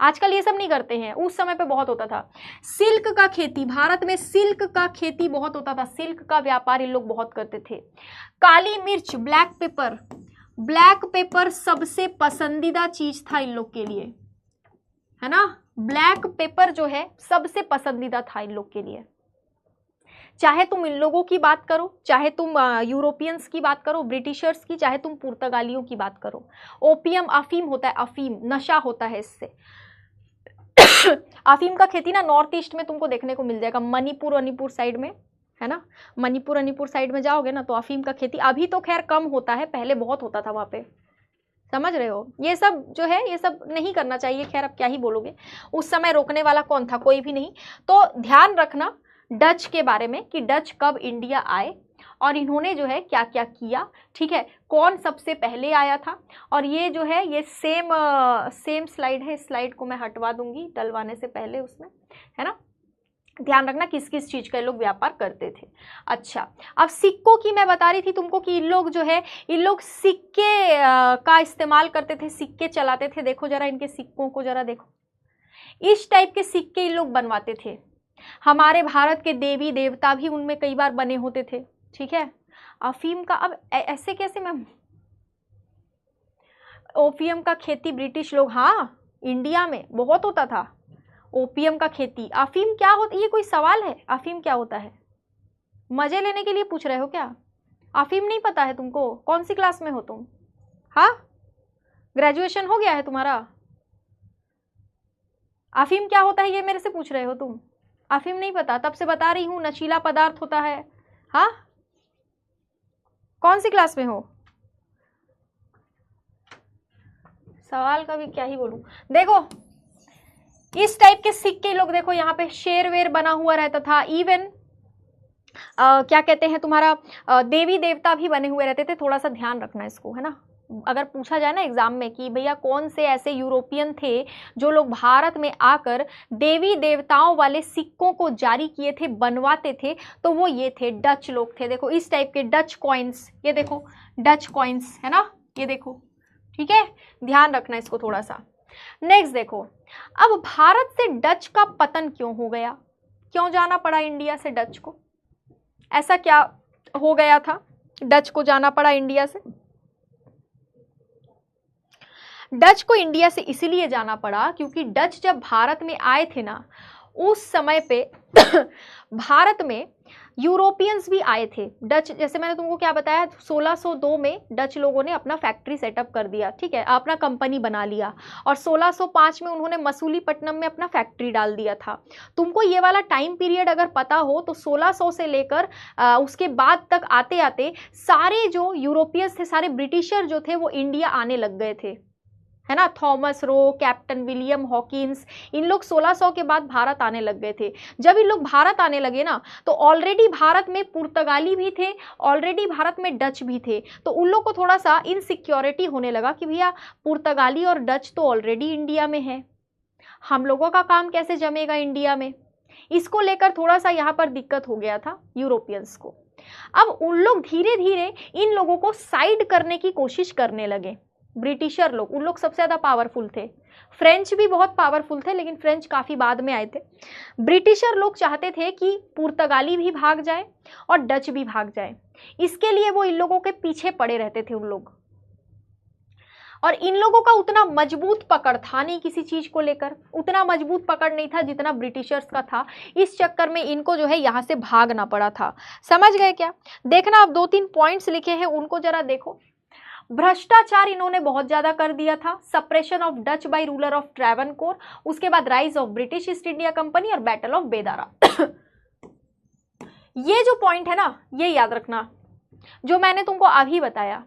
आजकल ये सब नहीं करते हैं, उस समय पे बहुत होता था। सिल्क का खेती, भारत में सिल्क का खेती बहुत होता था, सिल्क का व्यापार इन लोग बहुत करते थे। काली मिर्च, ब्लैक पेपर, ब्लैक पेपर सबसे पसंदीदा चीज था इन लोग के लिए, है ना, ब्लैक पेपर जो है सबसे पसंदीदा था इन लोग के लिए। चाहे तुम इन लोगों की बात करो, चाहे तुम यूरोपियंस की बात करो, ब्रिटिशर्स की, चाहे तुम पुर्तगालियों की बात करो, ओपियम, अफीम होता है, अफीम नशा होता है इससे। अफीम का खेती ना नॉर्थ ईस्ट में तुमको देखने को मिल जाएगा, मणिपुर साइड में, है ना, मणिपुर साइड में जाओगे ना तो अफीम का खेती अभी तो खैर कम होता है, पहले बहुत होता था वहां पे, समझ रहे हो। ये सब जो है ये सब नहीं करना चाहिए, खैर अब क्या ही बोलोगे, उस समय रोकने वाला कौन था, कोई भी नहीं। तो ध्यान रखना डच के बारे में कि डच कब इंडिया आए और इन्होंने जो है क्या क्या किया, ठीक है, कौन सबसे पहले आया था। और ये जो है ये सेम स्लाइड है, इस स्लाइड को मैं हटवा दूंगी डलवाने से पहले उसमें, है ना। ध्यान रखना किस किस चीज का ये लोग व्यापार करते थे। अच्छा, अब सिक्कों की मैं बता रही थी तुमको कि इन लोग जो है इन लोग सिक्के का इस्तेमाल करते थे, सिक्के चलाते थे। देखो जरा इनके सिक्कों को जरा देखो, इस टाइप के सिक्के इन लोग बनवाते थे। हमारे भारत के देवी देवता भी उनमें कई बार बने होते थे, ठीक है। अफीम का अब ऐसे कैसे मैम, ओपियम का खेती ब्रिटिश लोग, हाँ इंडिया में बहुत होता था ओपियम का खेती। अफीम क्या होता है, ये कोई सवाल है, अफीम क्या होता है, मजे लेने के लिए पूछ रहे हो क्या। अफीम नहीं पता है तुमको, कौन सी क्लास में हो तुम, हाँ ग्रेजुएशन हो गया है तुम्हारा। अफीम क्या होता है ये मेरे से पूछ रहे हो तुम, अफीम नहीं पता, तब से बता रही हूँ नशीला पदार्थ होता है। हाँ कौन सी क्लास में हो, सवाल का भी क्या ही बोलूं। देखो इस टाइप के सिक्के लोग, देखो यहाँ पे शेर वेर बना हुआ रहता था, इवन क्या कहते हैं तुम्हारा देवी देवता भी बने हुए रहते थे। थोड़ा सा ध्यान रखना इसको, है ना, अगर पूछा जाए ना एग्जाम में कि भैया कौन से ऐसे यूरोपियन थे जो लोग भारत में आकर देवी देवताओं वाले सिक्कों को जारी किए थे, बनवाते थे, तो वो ये थे, डच लोग थे। देखो इस टाइप के डच कॉइन्स, ये देखो डच कॉइन्स, है ना, ये देखो, ठीक है, ध्यान रखना इसको थोड़ा सा। नेक्स्ट देखो, अब भारत से डच का पतन क्यों हो गया, क्यों जाना पड़ा इंडिया से डच को, ऐसा क्या हो गया था डच को जाना पड़ा इंडिया से। डच को इंडिया से इसीलिए जाना पड़ा क्योंकि डच जब भारत में आए थे ना, उस समय पे भारत में यूरोपियंस भी आए थे। डच, जैसे मैंने तुमको क्या बताया, 1602 में डच लोगों ने अपना फैक्ट्री सेटअप कर दिया, ठीक है, अपना कंपनी बना लिया, और 1605 में उन्होंने मसूलीपट्टनम में अपना फैक्ट्री डाल दिया था। तुमको ये वाला टाइम पीरियड अगर पता हो तो 1600 से लेकर उसके बाद तक आते आते सारे जो यूरोपियंस थे, सारे ब्रिटिशर जो थे वो इंडिया आने लग गए थे, है ना। Thomas Roe, captain William Hawkins, इन लोग 1600 के बाद भारत आने लग गए थे। जब इन लोग भारत आने लगे ना, तो ऑलरेडी भारत में पुर्तगाली भी थे, ऑलरेडी भारत में डच भी थे, तो उन लोग को थोड़ा सा इनसिक्योरिटी होने लगा कि भैया पुर्तगाली और डच तो ऑलरेडी इंडिया में है, हम लोगों का काम कैसे जमेगा इंडिया में। इसको लेकर थोड़ा सा यहाँ पर दिक्कत हो गया था यूरोपियंस को। अब उन लोग धीरे धीरे इन लोगों को साइड करने की कोशिश करने लगे। ब्रिटिशर लोग, उन लोग सबसे ज़्यादा पावरफुल थे, फ्रेंच भी बहुत पावरफुल थे, लेकिन फ्रेंच काफ़ी बाद में आए थे। ब्रिटिशर लोग चाहते थे कि पुर्तगाली भी भाग जाए और डच भी भाग जाए, इसके लिए वो इन लोगों के पीछे पड़े रहते थे उन लोग। और इन लोगों का उतना मजबूत पकड़ था नहीं किसी चीज को लेकर, उतना मजबूत पकड़ नहीं था जितना ब्रिटिशर्स का था। इस चक्कर में इनको जो है यहाँ से भागना पड़ा था। समझ गए क्या? देखना, अब 2-3 पॉइंट्स लिखे हैं, उनको जरा देखो। भ्रष्टाचार इन्होंने बहुत ज्यादा कर दिया था, suppression of Dutch by ruler of Travancore, उसके बाद rise of British East India Company और बैटल ऑफ बेदारा। ये जो पॉइंट है ना, ये याद रखना, जो मैंने तुमको अभी बताया,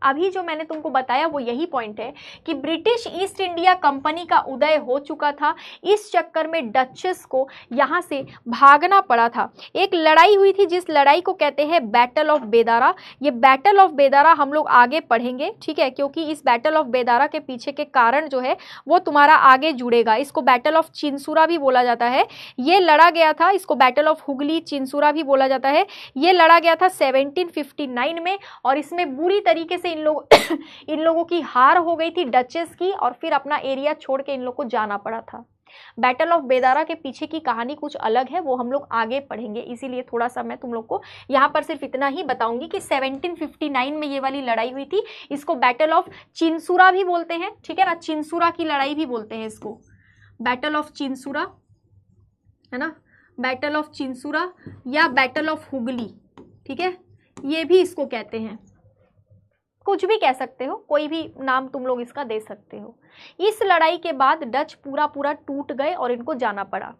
अभी जो मैंने तुमको बताया वो यही पॉइंट है कि ब्रिटिश ईस्ट इंडिया कंपनी का उदय हो चुका था, इस चक्कर में डचेस को यहाँ से भागना पड़ा था। एक लड़ाई हुई थी जिस लड़ाई को कहते हैं बैटल ऑफ बेदारा। ये बैटल ऑफ बेदारा हम लोग आगे पढ़ेंगे, ठीक है, क्योंकि इस बैटल ऑफ बेदारा के पीछे के कारण जो है वो तुम्हारा आगे जुड़ेगा। इसको बैटल ऑफ चिंसुरा भी बोला जाता है, ये लड़ा गया था। इसको बैटल ऑफ हुगली चिंसुरा भी बोला जाता है। ये लड़ा गया था 1759 में, और इसमें बुरी तरीके से इन लोगों की हार हो गई थी डचेस की, और फिर अपना एरिया छोड़ के इन लोग को जाना पड़ा था। बैटल ऑफ बेदारा के पीछे की कहानी कुछ अलग है, वो हम लोग आगे पढ़ेंगे, इसीलिए थोड़ा सा मैं तुम लोग को यहाँ पर सिर्फ इतना ही बताऊंगी कि 1759 में ये वाली लड़ाई हुई थी। इसको बैटल ऑफ चिंसुरा भी बोलते हैं, ठीक है ना, चिंसुरा की लड़ाई भी बोलते हैं इसको, बैटल ऑफ चिंसुरा, है ना, बैटल ऑफ चिंसुरा या बैटल ऑफ हुगली, ठीक है, ये भी इसको कहते हैं। कुछ भी कह सकते हो, कोई भी नाम तुम लोग इसका दे सकते हो। इस लड़ाई के बाद डच पूरा पूरा टूट गए और इनको जाना पड़ा।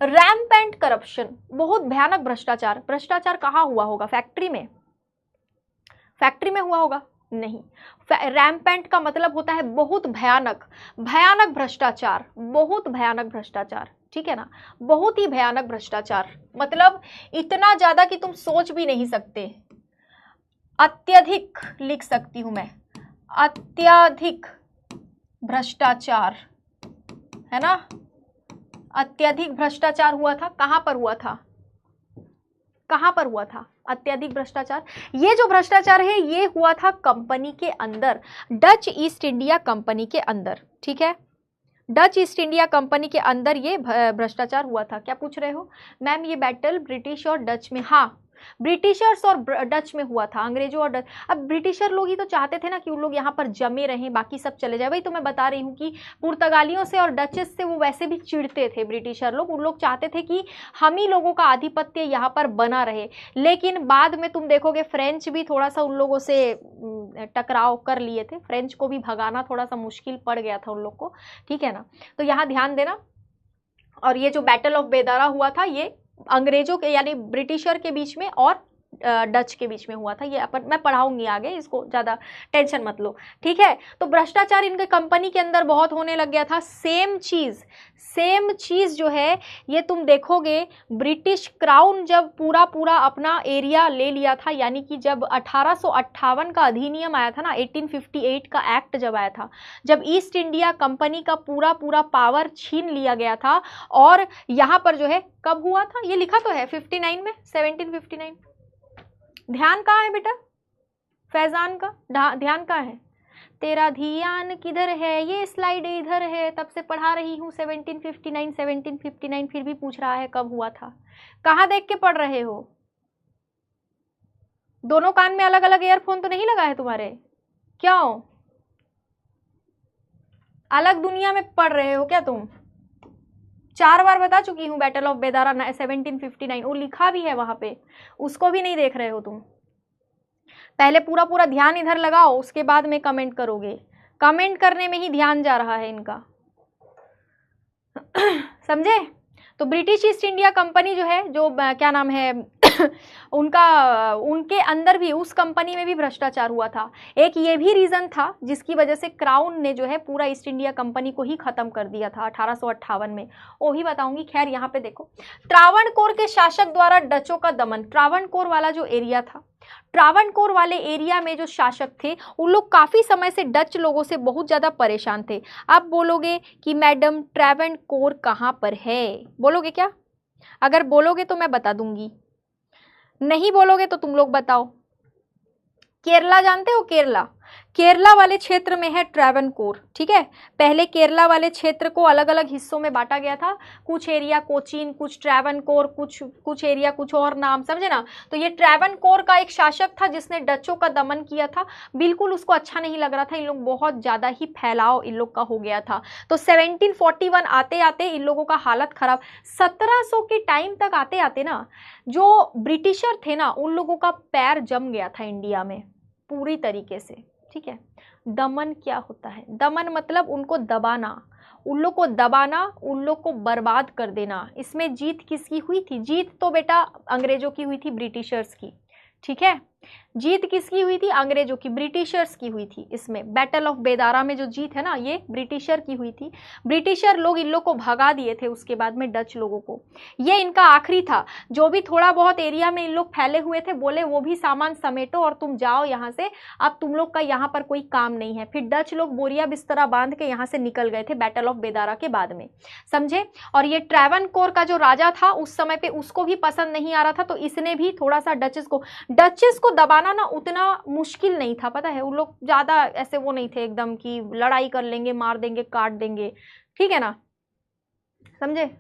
रैम्पेंट करप्शन, बहुत भयानक भ्रष्टाचार। भ्रष्टाचार कहाँ हुआ होगा? फैक्ट्री में? फैक्ट्री में हुआ होगा? नहीं। रैम्पेंट का मतलब होता है बहुत भयानक, भयानक भ्रष्टाचार, बहुत भयानक भ्रष्टाचार, ठीक है ना, बहुत ही भयानक भ्रष्टाचार, मतलब इतना ज्यादा कि तुम सोच भी नहीं सकते। अत्यधिक लिख सकती हूं मैं, अत्यधिक भ्रष्टाचार, है ना, अत्यधिक भ्रष्टाचार हुआ था। कहां पर हुआ था? कहां पर हुआ था अत्यधिक भ्रष्टाचार? ये जो भ्रष्टाचार है ये हुआ था कंपनी के अंदर, डच ईस्ट इंडिया कंपनी के अंदर, ठीक है, डच ईस्ट इंडिया कंपनी के अंदर ये भ्रष्टाचार हुआ था। क्या पूछ रहे हो मैम? ये बैटल ब्रिटिश और डच में, हाँ, ब्रिटिशर्स और डच में हुआ था, अंग्रेजों और डच। अब ब्रिटिशर लोग ही तो चाहते थे ना कि उन लोग यहाँ पर जमे रहें, बाकी सब चले जाए। वही तो मैं बता रही हूँ कि पुर्तगालियों से और डचेस से वो वैसे भी चिढ़ते थे ब्रिटिशर लोग, उन लोग चाहते थे कि हम ही लोगों का आधिपत्य यहाँ पर बना रहे। लेकिन बाद में तुम देखोगे फ्रेंच भी थोड़ा सा उन लोगों से टकराव कर लिए थे, फ्रेंच को भी भगाना थोड़ा सा मुश्किल पड़ गया था उन लोग को, ठीक है ना, तो यहाँ ध्यान देना। और ये जो बैटल ऑफ बेदारा हुआ था ये अंग्रेजों के यानी ब्रिटिशर के बीच में और डच के बीच में हुआ था। ये अपन मैं पढ़ाऊंगी आगे, इसको ज़्यादा टेंशन मत लो, ठीक है। तो भ्रष्टाचार इनके कंपनी के अंदर बहुत होने लग गया था। सेम चीज़ जो है ये तुम देखोगे, ब्रिटिश क्राउन जब पूरा पूरा अपना एरिया ले लिया था, यानी कि जब 1858 का अधिनियम आया था ना, 1858 का एक्ट जब आया था, जब ईस्ट इंडिया कंपनी का पूरा पूरा पावर छीन लिया गया था, और यहाँ पर जो है कब हुआ था ये लिखा तो है 59 में, 1759। ध्यान कहाँ है बेटा फैजान का? ध्यान कहाँ है? तेरा ध्यान किधर है? ये स्लाइड इधर है, तब से पढ़ा रही हूँ 1759, फिर भी पूछ रहा है कब हुआ था। कहाँ देख के पढ़ रहे हो? दोनों कान में अलग अलग ईयरफोन तो नहीं लगा है तुम्हारे? क्यों? अलग दुनिया में पढ़ रहे हो क्या तुम? 4 बार बता चुकी हूँ बैटल ऑफ बेदारा 1759, वो लिखा भी है वहां पे, उसको भी नहीं देख रहे हो तुम। पहले पूरा पूरा ध्यान इधर लगाओ, उसके बाद में कमेंट करोगे। कमेंट करने में ही ध्यान जा रहा है इनका, समझे। तो ब्रिटिश ईस्ट इंडिया कंपनी जो है, जो क्या नाम है उनका, उनके अंदर भी, उस कंपनी में भी भ्रष्टाचार हुआ था। एक ये भी रीजन था जिसकी वजह से क्राउन ने जो है पूरा ईस्ट इंडिया कंपनी को ही खत्म कर दिया था 1858 में, वो भी बताऊंगी। खैर यहाँ पे देखो, त्रावणकोर के शासक द्वारा डचों का दमन। त्रावणकोर वाला जो एरिया था, त्रावणकोर वाले एरिया में जो शासक थे उन लोग काफी समय से डच लोगों से बहुत ज्यादा परेशान थे। आप बोलोगे कि मैडम त्रावणकोर कहाँ पर है, बोलोगे क्या? अगर बोलोगे तो मैं बता दूंगी, नहीं बोलोगे तो तुम लोग बताओ। केरला जानते हो? केरला, केरला वाले क्षेत्र में है त्रावणकोर, ठीक है। पहले केरला वाले क्षेत्र को अलग अलग हिस्सों में बांटा गया था, कुछ एरिया कोचीन, कुछ त्रावणकोर, कुछ एरिया कुछ और नाम, समझे ना। तो ये त्रावणकोर का एक शासक था जिसने डचों का दमन किया था। बिल्कुल उसको अच्छा नहीं लग रहा था, इन लोग बहुत ज्यादा ही फैलाव इन लोग का हो गया था। तो 1741 आते आते इन लोगों का हालत खराब, 1700 के टाइम तक आते आते ना जो ब्रिटिशर थे ना उन लोगों का पैर जम गया था इंडिया में पूरी तरीके से, ठीक है। दमन क्या होता है? दमन मतलब उनको दबाना, उन लोग को दबाना, उन लोग को बर्बाद कर देना। इसमें जीत किसकी हुई थी? जीत तो बेटा अंग्रेजों की हुई थी, ब्रिटिशर्स की, ठीक है। जीत किसकी हुई थी? अंग्रेजों की, ब्रिटिशर्स की हुई थी। इसमें बैटल ऑफ बेदारा में जो जीत है ना, ये ब्रिटिशर की हुई थी। ब्रिटिशर लोग इन लोग को भगा दिए थे उसके बाद में डच लोगों को। ये इनका आखिरी था। जो भी थोड़ा बहुत एरिया में इन लोग फैले हुए थे, बोले वो भी सामान समेटो और तुम जाओ यहाँ से, अब तुम लोग का यहाँ पर कोई काम नहीं है। फिर डच लोग बोरिया बिस्तरा बांध के यहाँ से निकल गए थे बैटल ऑफ बेदारा के बाद में, समझे। और ये त्रावणकोर का जो राजा था उस समय पे, उसको भी पसंद नहीं आ रहा था, तो इसने भी थोड़ा सा डचेस को दबाना ना उतना मुश्किल नहीं था, पता है। उन लोग ज्यादा ऐसे वो नहीं थे एकदम कि लड़ाई कर लेंगे, मार देंगे, काट देंगे, ठीक है ना, समझे।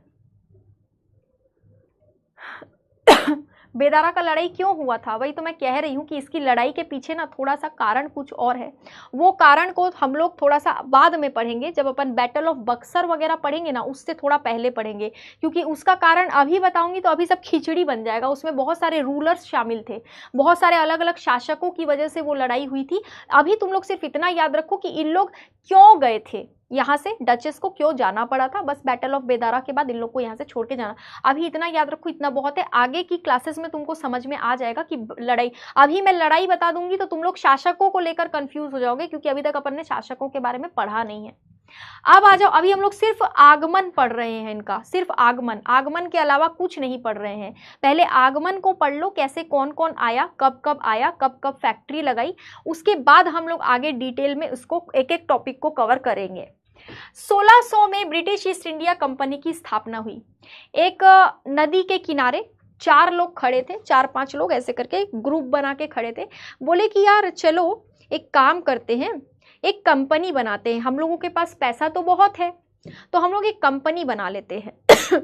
बेदारा का लड़ाई क्यों हुआ था? वही तो मैं कह रही हूँ कि इसकी लड़ाई के पीछे ना थोड़ा सा कारण कुछ और है। वो कारण को हम लोग थोड़ा सा बाद में पढ़ेंगे, जब अपन बैटल ऑफ बक्सर वगैरह पढ़ेंगे ना, उससे थोड़ा पहले पढ़ेंगे, क्योंकि उसका कारण अभी बताऊंगी तो अभी सब खिचड़ी बन जाएगा। उसमें बहुत सारे रूलर्स शामिल थे, बहुत सारे अलग अलग शासकों की वजह से वो लड़ाई हुई थी। अभी तुम लोग सिर्फ इतना याद रखो कि इन लोग क्यों गए थे यहाँ से, डचेस को क्यों जाना पड़ा था। बस बैटल ऑफ बेदारा के बाद इन लोग को यहाँ से छोड़ के जाना, अभी इतना याद रखो, इतना बहुत है। आगे की क्लासेस में तुमको समझ में आ जाएगा कि लड़ाई, अभी मैं लड़ाई बता दूंगी तो तुम लोग शासकों को लेकर कंफ्यूज हो जाओगे, क्योंकि अभी तक अपन ने शासकों के बारे में पढ़ा नहीं है। अब आ जाओ, अभी हम लोग सिर्फ आगमन पढ़ रहे हैं इनका, सिर्फ आगमन, आगमन के अलावा कुछ नहीं पढ़ रहे हैं। पहले आगमन को पढ़ लो, कैसे कौन कौन आया, कब कब आया, कब कब फैक्ट्री लगाई, उसके बाद हम लोग आगे डिटेल में उसको एक एक टॉपिक को कवर करेंगे। 1600 में ब्रिटिश ईस्ट इंडिया कंपनी की स्थापना हुई। एक नदी के किनारे 4 लोग खड़े थे, 4-5 लोग ऐसे करके ग्रुप बना के खड़े थे। बोले कि यार चलो एक काम करते हैं, एक कंपनी बनाते हैं, हम लोगों के पास पैसा तो बहुत है, तो हम लोग एक कंपनी बना लेते हैं।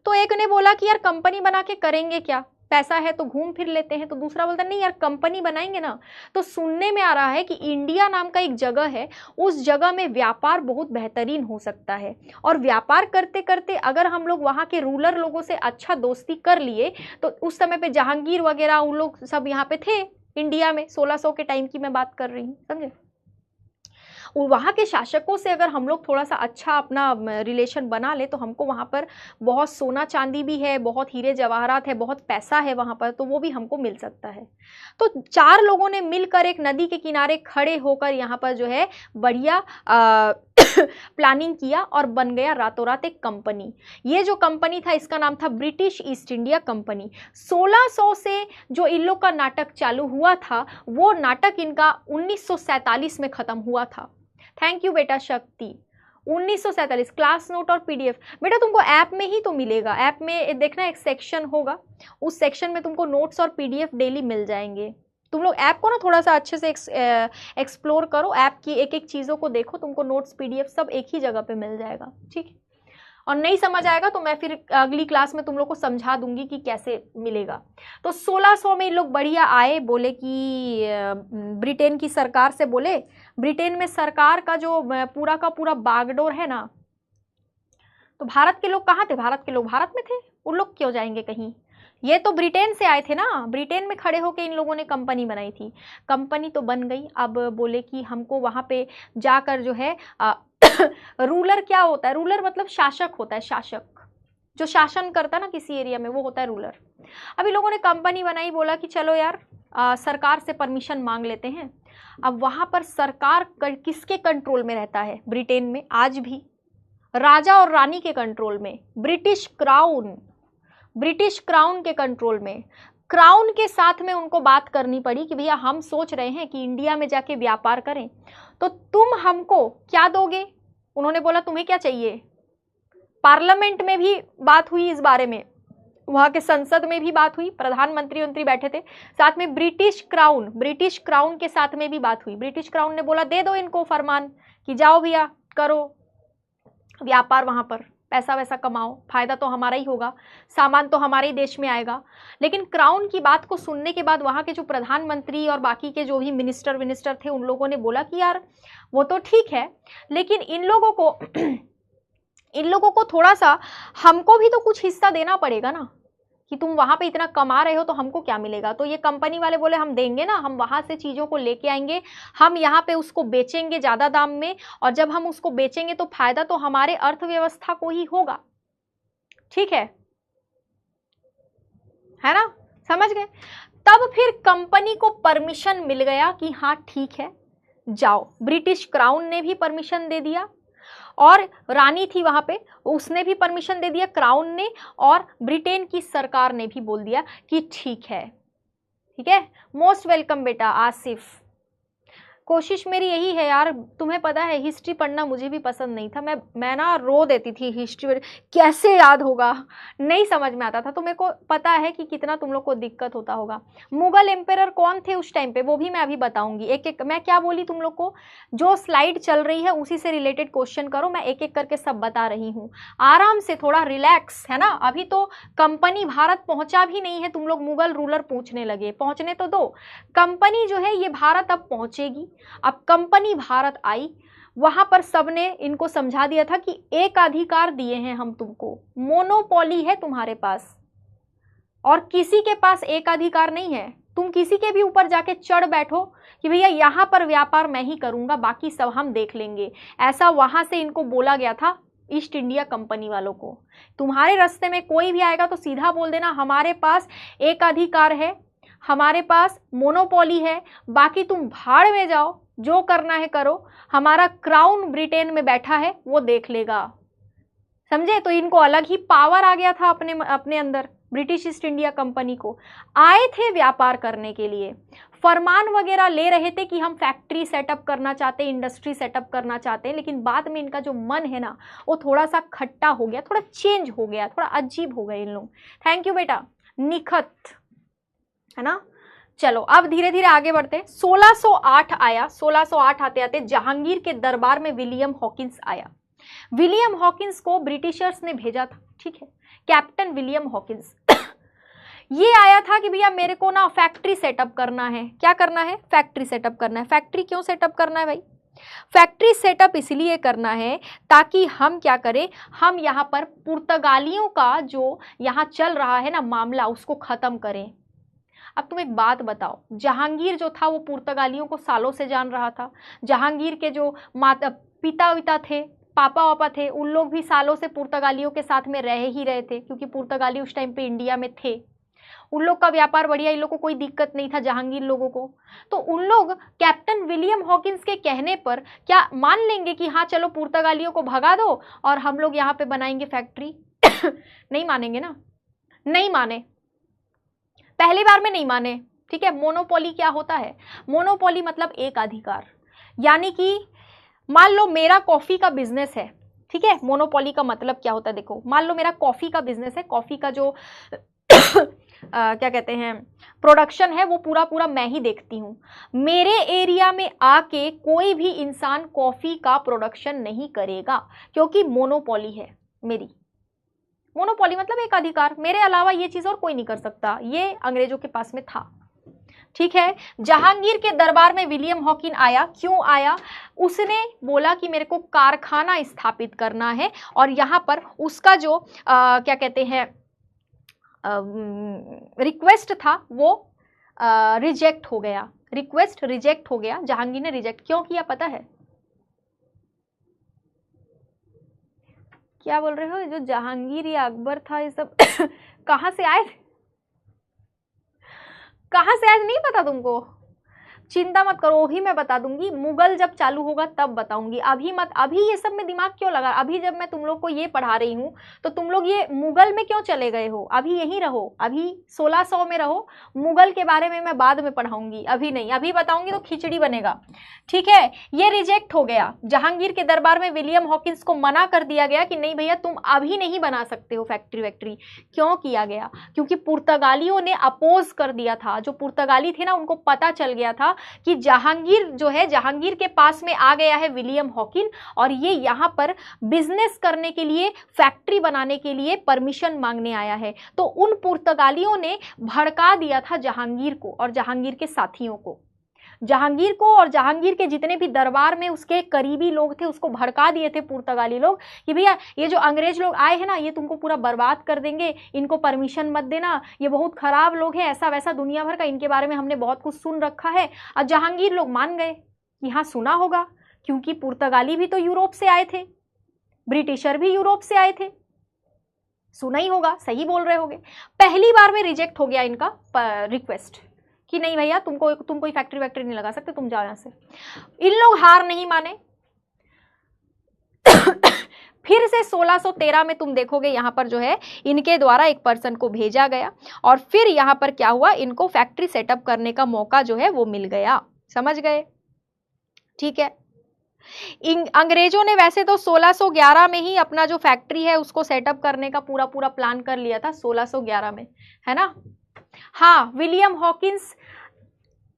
तो एक ने बोला कि यार कंपनी बना के करेंगे क्या, पैसा है तो घूम फिर लेते हैं। तो दूसरा बोलता नहीं यार कंपनी बनाएंगे ना, तो सुनने में आ रहा है कि इंडिया नाम का एक जगह है, उस जगह में व्यापार बहुत बेहतरीन हो सकता है, और व्यापार करते करते अगर हम लोग वहाँ के रूलर लोगों से अच्छा दोस्ती कर लिए, तो उस समय पे जहांगीर वगैरह उन लोग सब यहाँ पे थे इंडिया में, 1600 के टाइम की मैं बात कर रही हूँ, समझे। वहाँ के शासकों से अगर हम लोग थोड़ा सा अच्छा अपना रिलेशन बना ले, तो हमको वहाँ पर बहुत सोना चांदी भी है, बहुत हीरे जवाहरात है, बहुत पैसा है वहाँ पर, तो वो भी हमको मिल सकता है। तो 4 लोगों ने मिलकर एक नदी के किनारे खड़े होकर यहाँ पर जो है बढ़िया प्लानिंग किया, और बन गया रातों रात एक कंपनी। ये जो कंपनी था इसका नाम था ब्रिटिश ईस्ट इंडिया कंपनी। 1600 से जो इन लोग का नाटक चालू हुआ था, वो नाटक इनका 1947 में खत्म हुआ था। थैंक यू बेटा शक्ति। 1947 क्लास नोट और पीडीएफ बेटा तुमको ऐप में ही तो मिलेगा। ऐप में देखना एक सेक्शन होगा, उस सेक्शन में तुमको नोट्स और पीडीएफ डेली मिल जाएंगे। तुम लोग ऐप को ना थोड़ा सा अच्छे से एक्सप्लोर करो, ऐप की एक एक चीज़ों को देखो, तुमको नोट्स पीडीएफ सब एक ही जगह पे मिल जाएगा, ठीक है। और नहीं समझ आएगा तो मैं फिर अगली क्लास में तुम लोग को समझा दूंगी कि कैसे मिलेगा। तो 1600 में इन लोग बढ़िया आए, बोले कि ब्रिटेन की सरकार से बोले, ब्रिटेन में सरकार का जो पूरा का पूरा बागडोर है ना, तो भारत के लोग कहाँ थे? भारत के लोग भारत में थे, उन लोग क्यों जाएंगे कहीं? ये तो ब्रिटेन से आए थे ना, ब्रिटेन में खड़े होकर इन लोगों ने कंपनी बनाई थी। कंपनी तो बन गई, अब बोले कि हमको वहाँ पे जाकर जो है रूलर क्या होता है? रूलर मतलब शासक होता है, शासक जो शासन करता है ना किसी एरिया में, वो होता है रूलर। अभी लोगों ने कंपनी बनाई, बोला कि चलो यार सरकार से परमिशन मांग लेते हैं। अब वहाँ पर सरकार किसके कंट्रोल में रहता है? ब्रिटेन में आज भी राजा और रानी के कंट्रोल में, ब्रिटिश क्राउन के कंट्रोल में। क्राउन के साथ में उनको बात करनी पड़ी कि भैया हम सोच रहे हैं कि इंडिया में जाके व्यापार करें, तो तुम हमको क्या दोगे? उन्होंने बोला तुम्हें क्या चाहिए? पार्लियामेंट में भी बात हुई इस बारे में, वहां के संसद में भी बात हुई, प्रधानमंत्री बैठे थे, साथ में ब्रिटिश क्राउन के साथ में भी बात हुई। ब्रिटिश क्राउन ने बोला दे दो इनको फरमान कि जाओ भैया करो व्यापार, वहां पर पैसा वैसा कमाओ, फायदा तो हमारा ही होगा, सामान तो हमारे ही देश में आएगा। लेकिन क्राउन की बात को सुनने के बाद वहां के जो प्रधानमंत्री और बाकी के जो भी मिनिस्टर थे, उन लोगों ने बोला कि यार वो तो ठीक है, लेकिन इन लोगों को थोड़ा सा हमको भी तो कुछ हिस्सा देना पड़ेगा ना, कि तुम वहां पे इतना कमा रहे हो तो हमको क्या मिलेगा? तो ये कंपनी वाले बोले हम देंगे ना, हम वहां से चीजों को लेके आएंगे, हम यहाँ पे उसको बेचेंगे ज्यादा दाम में, और जब हम उसको बेचेंगे तो फायदा तो हमारे अर्थव्यवस्था को ही होगा। ठीक है ना, समझ गए? तब फिर कंपनी को परमिशन मिल गया कि हाँ ठीक है जाओ। ब्रिटिश क्राउन ने भी परमिशन दे दिया, और रानी थी वहां पे, उसने भी परमिशन दे दिया, क्राउन ने, और ब्रिटेन की सरकार ने भी बोल दिया कि ठीक है। मोस्ट वेलकम बेटा आसिफ। कोशिश मेरी यही है यार, तुम्हें पता है हिस्ट्री पढ़ना मुझे भी पसंद नहीं था, मैं ना रो देती थी हिस्ट्री, कैसे याद होगा, नहीं समझ में आता था। तो मेरे को पता है कि कितना तुम लोग को दिक्कत होता होगा। मुगल एम्पायर कौन थे उस टाइम पे, वो भी मैं अभी बताऊंगी। एक एक मैं क्या बोली तुम लोग को, जो स्लाइड चल रही है उसी से रिलेटेड क्वेश्चन करो, मैं एक एक करके सब बता रही हूँ, आराम से, थोड़ा रिलैक्स, है ना। अभी तो कंपनी भारत पहुंचा भी नहीं है, तुम लोग मुगल रूलर पूछने लगे, पहुंचने तो दो। कंपनी जो है ये भारत अब पहुंचेगी। अब कंपनी भारत आई, वहां पर सबने इनको समझा दिया था कि एकाधिकार दिए हैं हम तुमको, मोनोपोली है तुम्हारे पास, और किसी के पास एकाधिकार नहीं है। तुम किसी के भी ऊपर जाके चढ़ बैठो कि भैया यहां पर व्यापार मैं ही करूंगा, बाकी सब हम देख लेंगे, ऐसा वहां से इनको बोला गया था ईस्ट इंडिया कंपनी वालों को। तुम्हारे रास्ते में कोई भी आएगा तो सीधा बोल देना हमारे पास एकाधिकार है, हमारे पास मोनोपोली है, बाकी तुम भाड़ में जाओ, जो करना है करो, हमारा क्राउन ब्रिटेन में बैठा है वो देख लेगा। समझे? तो इनको अलग ही पावर आ गया था अपने अंदर, ब्रिटिश ईस्ट इंडिया कंपनी को। आए थे व्यापार करने के लिए, फरमान वगैरह ले रहे थे कि हम फैक्ट्री सेटअप करना चाहते हैं, इंडस्ट्री सेटअप करना चाहते हैं, लेकिन बाद में इनका जो मन है ना वो थोड़ा सा खट्टा हो गया, थोड़ा चेंज हो गया, थोड़ा अजीब हो गए इन लोग। थैंक यू बेटा निखत, है ना। चलो अब धीरे धीरे आगे बढ़ते हैं। 1608 आया, 1608 आते आते जहांगीर के दरबार में विलियम हॉकिंस आया। विलियम हॉकिंस को ब्रिटिशर्स ने भेजा था, ठीक है, कैप्टन विलियम हॉकिंस। ये आया था कि भैया मेरे को ना फैक्ट्री सेटअप करना है। क्या करना है? फैक्ट्री सेटअप करना है। फैक्ट्री क्यों सेटअप करना है भाई? फैक्ट्री सेटअप इसलिए करना है ताकि हम क्या करें, हम यहाँ पर पुर्तगालियों का जो यहाँ चल रहा है ना मामला, उसको खत्म करें। अब तुम एक बात बताओ, जहांगीर जो था वो पुर्तगालियों को सालों से जान रहा था। जहांगीर के जो माता पिता थे, पापा वापा थे, उन लोग भी सालों से पुर्तगालियों के साथ में रह ही रहे थे, क्योंकि पुर्तगाली उस टाइम पे इंडिया में थे। उन लोग का व्यापार बढ़िया, इन लोग को कोई दिक्कत नहीं था जहांगीर लोगों को। तो उन लोग कैप्टन विलियम हॉकिंस के कहने पर क्या मान लेंगे कि हाँ चलो पुर्तगालियों को भगा दो और हम लोग यहाँ पे बनाएंगे फैक्ट्री? नहीं मानेंगे ना, नहीं माने, पहली बार में नहीं माने। ठीक है, मोनोपोली क्या होता है? मोनोपोली मतलब एक अधिकार, यानी कि मान लो मेरा कॉफी का बिजनेस है, ठीक है, मोनोपोली का मतलब क्या होता है देखो, मान लो मेरा कॉफी का बिजनेस है, कॉफी का जो क्या कहते हैं प्रोडक्शन है वो पूरा मैं ही देखती हूँ। मेरे एरिया में आके कोई भी इंसान कॉफी का प्रोडक्शन नहीं करेगा, क्योंकि मोनोपोली है मेरी। मोनोपोली मतलब एक अधिकार, मेरे अलावा ये चीज और कोई नहीं कर सकता। ये अंग्रेजों के पास में था। ठीक है। जहांगीर के दरबार में विलियम हॉकिन आया, क्यों आया? उसने बोला कि मेरे को कारखाना स्थापित करना है और यहाँ पर उसका जो क्या कहते हैं रिक्वेस्ट था वो रिजेक्ट हो गया, रिक्वेस्ट रिजेक्ट हो गया। जहांगीर ने रिजेक्ट क्यों किया पता है? क्या बोल रहे हो? जो जहांगीर या अकबर था ये सब कहाँ से आए थे? कहाँ से आए नहीं पता तुमको? चिंता मत करो, वही मैं बता दूंगी, मुगल जब चालू होगा तब बताऊंगी, अभी मत। अभी ये सब में दिमाग क्यों लगा? अभी जब मैं तुम लोग को ये पढ़ा रही हूँ तो तुम लोग ये मुगल में क्यों चले गए हो? अभी यहीं रहो, अभी 1600 में रहो। मुगल के बारे में मैं बाद में पढ़ाऊंगी, अभी नहीं। अभी बताऊंगी तो खिचड़ी बनेगा, ठीक है। ये रिजेक्ट हो गया। जहांगीर के दरबार में विलियम हॉकिंस को मना कर दिया गया कि नहीं भैया तुम अभी नहीं बना सकते हो फैक्ट्री वैक्ट्री। क्यों किया गया? क्योंकि पुर्तगालियों ने अपोज कर दिया था। जो पुर्तगाली थे ना, उनको पता चल गया था कि जहांगीर जो है, जहांगीर के पास में आ गया है विलियम हॉकिन और ये यहाँ पर बिजनेस करने के लिए, फैक्ट्री बनाने के लिए परमिशन मांगने आया है। तो उन पुर्तगालियों ने भड़का दिया था जहांगीर को और जहांगीर के साथियों को। जहांगीर को और जहांगीर के जितने भी दरबार में उसके करीबी लोग थे उसको भड़का दिए थे पुर्तगाली लोग कि भैया ये जो अंग्रेज लोग आए हैं ना, ये तुमको पूरा बर्बाद कर देंगे, इनको परमिशन मत देना, ये बहुत खराब लोग हैं, ऐसा वैसा दुनिया भर का इनके बारे में हमने बहुत कुछ सुन रखा है। और जहांगीर लोग मान गए कि हाँ सुना होगा, क्योंकि पुर्तगाली भी तो यूरोप से आए थे, ब्रिटिशर भी यूरोप से आए थे, सुना ही होगा, सही बोल रहे होगे। पहली बार में रिजेक्ट हो गया इनका रिक्वेस्ट कि नहीं भैया तुम कोई फैक्ट्री वैक्ट्री नहीं लगा सकते, तुम जाओ यहां से। इन लोग हार नहीं माने। फिर से 1613 में तुम देखोगे यहां पर जो है इनके द्वारा एक पर्सन को भेजा गया और फिर यहां पर क्या हुआ, इनको फैक्ट्री सेटअप करने का मौका जो है वो मिल गया। समझ गए? ठीक है। अंग्रेजों ने वैसे तो 1611 में ही अपना जो फैक्ट्री है उसको सेटअप करने का पूरा पूरा प्लान कर लिया था, 1611 में, है ना। हाँ, विलियम हॉकिंस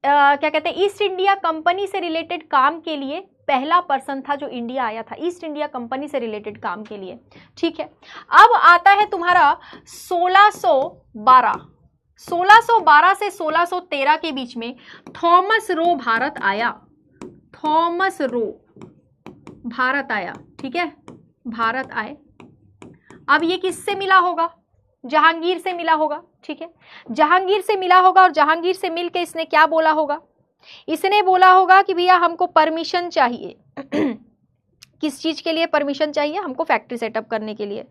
क्या कहते हैं, ईस्ट इंडिया कंपनी से रिलेटेड काम के लिए पहला पर्सन था जो इंडिया आया था, ईस्ट इंडिया कंपनी से रिलेटेड काम के लिए। ठीक है। अब आता है तुम्हारा 1612। 1612 से 1613 के बीच में थॉमस रो भारत आया। थॉमस रो भारत आया, ठीक है, भारत आए। अब ये किससे मिला होगा? जहांगीर से मिला होगा, ठीक है। जहांगीर से मिला होगा और जहांगीर से मिलके इसने क्या बोला होगा? इसने बोला होगा कि भैया हमको परमिशन चाहिए। किस चीज के लिए परमिशन चाहिए? हमको फैक्ट्री सेटअप करने के लिए।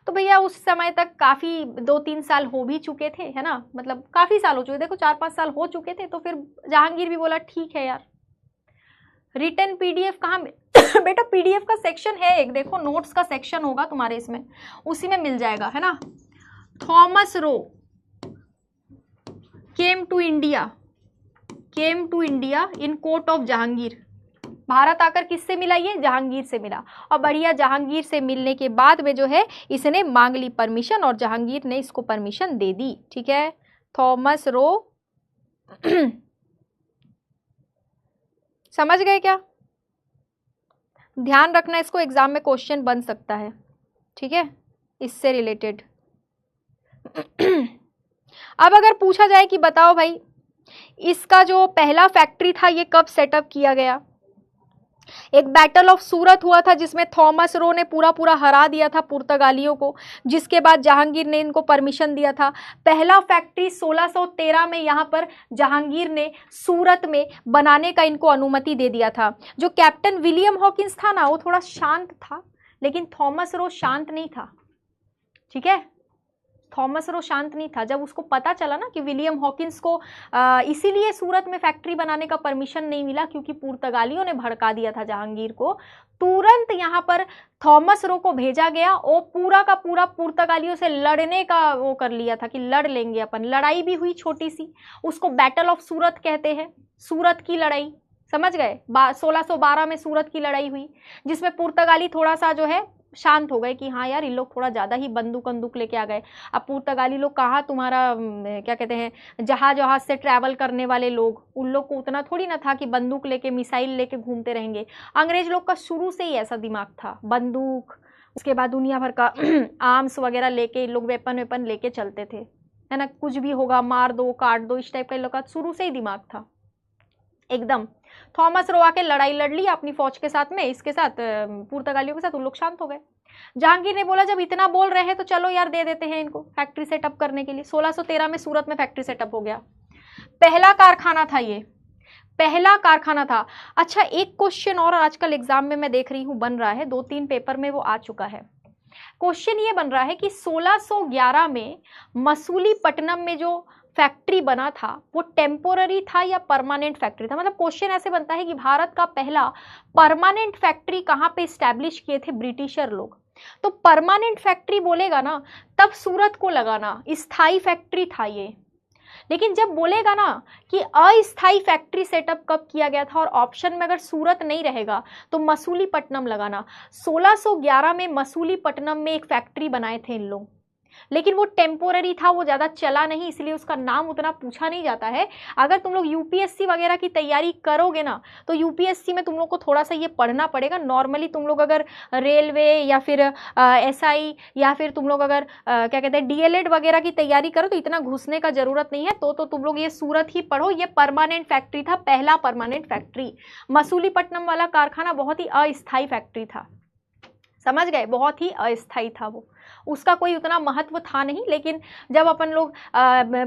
तो भैया उस समय तक काफी 2-3 साल हो भी चुके थे, है ना, मतलब काफी साल हो चुके, देखो 4-5 साल हो चुके थे। तो फिर जहांगीर भी बोला ठीक है यार। रिटर्न पीडीएफ कहाँ बेटा पीडीएफ का सेक्शन है एक, देखो नोट्स का सेक्शन होगा तुम्हारे इसमें, उसी में मिल जाएगा, है ना। Thomas Roe came to India in court of Jahangir. भारत आकर किससे मिला? ये जहांगीर से मिला। और बढ़िया, जहांगीर से मिलने के बाद में जो है इसने मांग ली परमिशन और जहांगीर ने इसको परमिशन दे दी। ठीक है, थॉमस रो समझ गए क्या? ध्यान रखना, इसको एग्जाम में क्वेश्चन बन सकता है, ठीक है, इससे रिलेटेड। अब अगर पूछा जाए कि बताओ भाई इसका जो पहला फैक्ट्री था ये कब सेटअप किया गया? एक बैटल ऑफ सूरत हुआ था जिसमें थॉमस रो ने पूरा हरा दिया था पुर्तगालियों को, जिसके बाद जहांगीर ने इनको परमिशन दिया था। पहला फैक्ट्री 1613 में यहाँ पर जहांगीर ने सूरत में बनाने का इनको अनुमति दे दिया था। जो कैप्टन विलियम हॉकिंस था ना वो थोड़ा शांत था, लेकिन थॉमस रो शांत नहीं था। ठीक है, थॉमस रो शांत नहीं था। जब उसको पता चला ना कि विलियम हॉकिंस को इसीलिए सूरत में फैक्ट्री बनाने का परमिशन नहीं मिला क्योंकि पुर्तगालियों ने भड़का दिया था जहांगीर को, तुरंत यहाँ पर थॉमस रो को भेजा गया। वो पूरा का पूरा पुर्तगालियों से लड़ने का वो कर लिया था कि लड़ लेंगे अपन। लड़ाई भी हुई छोटी सी, उसको बैटल ऑफ सूरत कहते हैं, सूरत की लड़ाई, समझ गए। 1612 में सूरत की लड़ाई हुई जिसमें पुर्तगाली थोड़ा सा जो है शांत हो गए कि हाँ यार इन लोग थोड़ा ज़्यादा ही बंदूक लेके आ गए। अब पुर्तगाली लोग कहाँ तुम्हारा क्या कहते हैं जहाज से ट्रैवल करने वाले लोग, उन लोग को उतना थोड़ी ना था कि बंदूक लेके मिसाइल लेके घूमते रहेंगे। अंग्रेज लोग का शुरू से ही ऐसा दिमाग था, बंदूक, उसके बाद दुनिया भर का आर्म्स वगैरह लेके इन लोग वेपन लेके चलते थे, है ना, कुछ भी होगा मार दो काट दो, इस टाइप का इन लोग का शुरू से ही दिमाग था एकदम। थॉमस रो आके लड़ाई लड़ ली अपनी फौज के साथ में, इसके साथ पुर्तगालियों के साथ, उन लोग शांत हो गए। जहांगीर ने बोला जब इतना बोल रहे हैं तो चलो यार दे देते हैं इनको फैक्ट्री सेटअप करने के लिए। 1613 में सूरत में फैक्ट्री सेटअप हो गया, पहला कारखाना था ये, पहला कारखाना था। अच्छा एक क्वेश्चन और आजकल एग्जाम में मैं देख रही हूं बन रहा है, 2-3 पेपर में वो आ चुका है। क्वेश्चन ये बन रहा है कि 1611 में मसूलीपट्टनम में जो फैक्ट्री बना था वो टेम्पोररी था या परमानेंट फैक्ट्री था। मतलब क्वेश्चन ऐसे बनता है कि भारत का पहला परमानेंट फैक्ट्री कहां पे स्टैब्लिश किए थे ब्रिटिशर लोग। तो परमानेंट फैक्ट्री बोलेगा ना तब सूरत को लगाना, स्थायी फैक्ट्री था ये। लेकिन जब बोलेगा ना कि अस्थायी फैक्ट्री सेटअप कब किया गया था और ऑप्शन में अगर सूरत नहीं रहेगा तो मसूलीपट्टनम लगाना। 1611 में मसूलीपट्टनम में एक फैक्ट्री बनाए थे इन लोग, लेकिन वो टेम्पोररी था, वो ज़्यादा चला नहीं, इसलिए उसका नाम उतना पूछा नहीं जाता है। अगर तुम लोग यूपीएससी वगैरह की तैयारी करोगे ना तो यूपीएससी में तुम लोग को थोड़ा सा ये पढ़ना पड़ेगा। नॉर्मली तुम लोग अगर रेलवे या फिर एसआई या फिर तुम लोग अगर क्या कहते हैं डीएलएड वगैरह की तैयारी करो तो इतना घुसने का जरूरत नहीं है। तो तुम लोग ये सूरत ही पढ़ो, ये परमानेंट फैक्ट्री था, पहला परमानेंट फैक्ट्री। मसूलीपट्टनम वाला कारखाना बहुत ही अस्थायी फैक्ट्री था, समझ गए, बहुत ही अस्थायी था वो, उसका कोई उतना महत्व था नहीं। लेकिन जब अपन लोग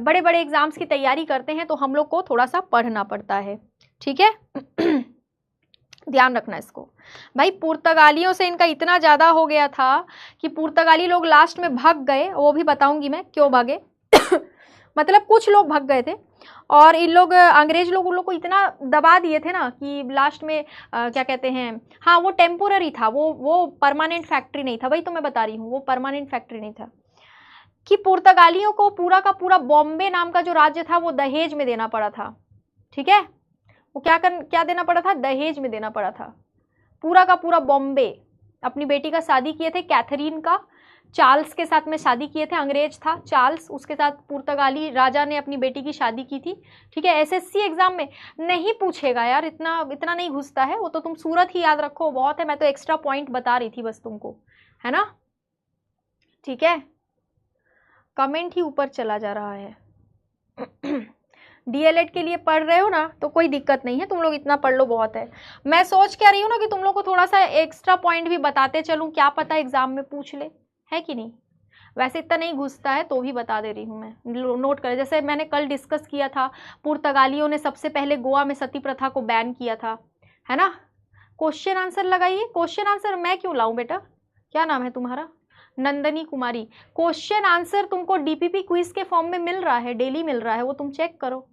बड़े बड़े एग्जाम्स की तैयारी करते हैं तो हम लोग को थोड़ा सा पढ़ना पड़ता है, ठीक है। ध्यान रखना इसको भाई। पुर्तगालियों से इनका इतना ज़्यादा हो गया था कि पुर्तगाली लोग लास्ट में भाग गए, वो भी बताऊंगी मैं क्यों भागे। मतलब कुछ लोग भाग गए थे और इन लोग अंग्रेज लोग उन लोग को इतना दबा दिए थे ना कि लास्ट में क्या कहते हैं, हाँ वो टेम्पोररी था, वो परमानेंट फैक्ट्री नहीं था। वही तो मैं बता रही हूँ, वो परमानेंट फैक्ट्री नहीं था कि पुर्तगालियों को पूरा का पूरा बॉम्बे नाम का जो राज्य था वो दहेज में देना पड़ा था, ठीक है। वो क्या देना पड़ा था, दहेज में देना पड़ा था पूरा का पूरा बॉम्बे। अपनी बेटी का शादी किए थे कैथरीन का, चार्ल्स के साथ में शादी किए थे, अंग्रेज था चार्ल्स, उसके साथ पुर्तगाली राजा ने अपनी बेटी की शादी की थी, ठीक है। एसएससी एग्जाम में नहीं पूछेगा यार, इतना नहीं घुसता है वो, तो तुम सूरत ही याद रखो बहुत है। मैं तो एक्स्ट्रा पॉइंट बता रही थी बस तुमको, है ना, ठीक है। कमेंट ही ऊपर चला जा रहा है। डीएलएड के लिए पढ़ रहे हो ना तो कोई दिक्कत नहीं है, तुम लोग इतना पढ़ लो बहुत है। मैं सोच क्या रही हूँ ना कि तुम लोग को थोड़ा सा एक्स्ट्रा पॉइंट भी बताते चलूँ, क्या पता एग्जाम में पूछ ले, है कि नहीं। वैसे इतना नहीं घुसता है तो भी बता दे रही हूँ मैं, नोट करें। जैसे मैंने कल डिस्कस किया था, पुर्तगालियों ने सबसे पहले गोवा में सती प्रथा को बैन किया था, है ना। क्वेश्चन आंसर लगाइए, क्वेश्चन आंसर मैं क्यों लाऊं बेटा, क्या नाम है तुम्हारा, नंदनी कुमारी। क्वेश्चन आंसर तुमको डीपीपी क्विज के फॉर्म में मिल रहा है, डेली मिल रहा है, वो तुम चेक करो।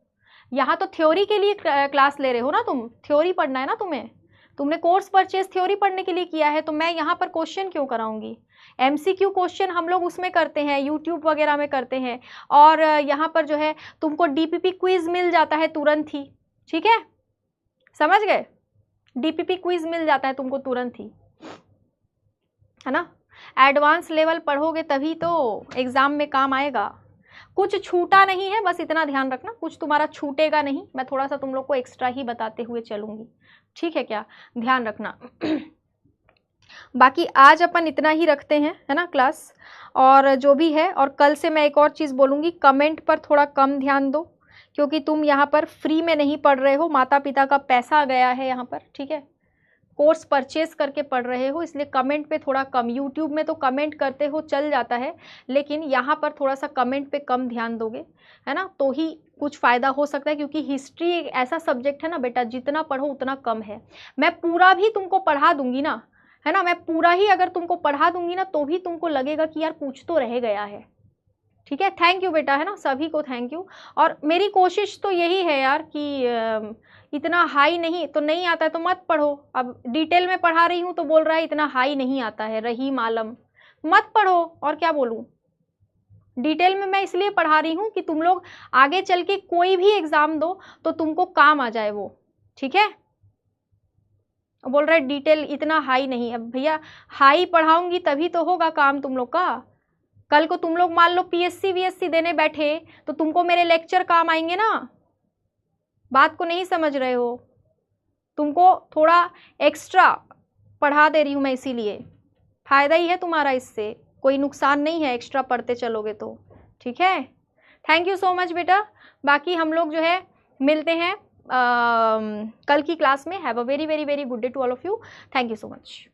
यहाँ तो थ्योरी के लिए क्लास ले रहे हो ना तुम, थ्योरी पढ़ना है ना तुम्हें, तुमने कोर्स परचेज थ्योरी पढ़ने के लिए किया है, तो मैं यहाँ पर क्वेश्चन क्यों कराऊंगी। एमसीक्यू क्वेश्चन हम लोग उसमें करते हैं, यूट्यूब वगैरह में करते हैं, और यहाँ पर जो है तुमको डीपीपी क्विज मिल जाता है तुरंत ही, ठीक है, समझ गए। डीपीपी क्विज मिल जाता है तुमको तुरंत ही, है ना। एडवांस लेवल पढ़ोगे तभी तो एग्जाम में काम आएगा। कुछ छूटा नहीं है, बस इतना ध्यान रखना, कुछ तुम्हारा छूटेगा नहीं। मैं थोड़ा सा तुम लोग को एक्स्ट्रा ही बताते हुए चलूंगी, ठीक है क्या, ध्यान रखना। बाकी आज अपन इतना ही रखते हैं, है ना, क्लास और जो भी है। और कल से मैं एक और चीज़ बोलूँगी, कमेंट पर थोड़ा कम ध्यान दो, क्योंकि तुम यहाँ पर फ्री में नहीं पढ़ रहे हो, माता पिता का पैसा गया है यहाँ पर, ठीक है, कोर्स परचेज करके पढ़ रहे हो, इसलिए कमेंट पे थोड़ा कम। यूट्यूब में तो कमेंट करते हो चल जाता है, लेकिन यहाँ पर थोड़ा सा कमेंट पे कम ध्यान दोगे, है ना, तो ही कुछ फ़ायदा हो सकता है। क्योंकि हिस्ट्री एक ऐसा सब्जेक्ट है ना बेटा, जितना पढ़ो उतना कम है। मैं पूरा भी तुमको पढ़ा दूंगी ना, है ना, मैं पूरा ही अगर तुमको पढ़ा दूंगी ना तो भी तुमको लगेगा कि यार कुछ तो रह गया है, ठीक है। थैंक यू बेटा, है ना, सभी को थैंक यू। और मेरी कोशिश तो यही है यार कि इतना हाई नहीं तो नहीं आता है तो मत पढ़ो। अब डिटेल में पढ़ा रही हूँ तो बोल रहा है इतना हाई नहीं आता है, रहीम आलम, मत पढ़ो, और क्या बोलूँ। डिटेल में मैं इसलिए पढ़ा रही हूँ कि तुम लोग आगे चल के कोई भी एग्जाम दो तो तुमको काम आ जाए वो, ठीक है। बोल रहा है डिटेल इतना हाई नहीं। अब भैया हाई पढ़ाऊंगी तभी तो होगा काम तुम लोग का। कल को तुम लोग मान लो पीएससी वीएससी देने बैठे तो तुमको मेरे लेक्चर काम आएंगे ना, बात को नहीं समझ रहे हो। तुमको थोड़ा एक्स्ट्रा पढ़ा दे रही हूँ मैं, इसीलिए फ़ायदा ही है तुम्हारा, इससे कोई नुकसान नहीं है एक्स्ट्रा पढ़ते चलोगे तो, ठीक है। थैंक यू सो मच बेटा। बाकी हम लोग जो है मिलते हैं कल की क्लास में। Have a very very very good day to all of you. Thank you so much.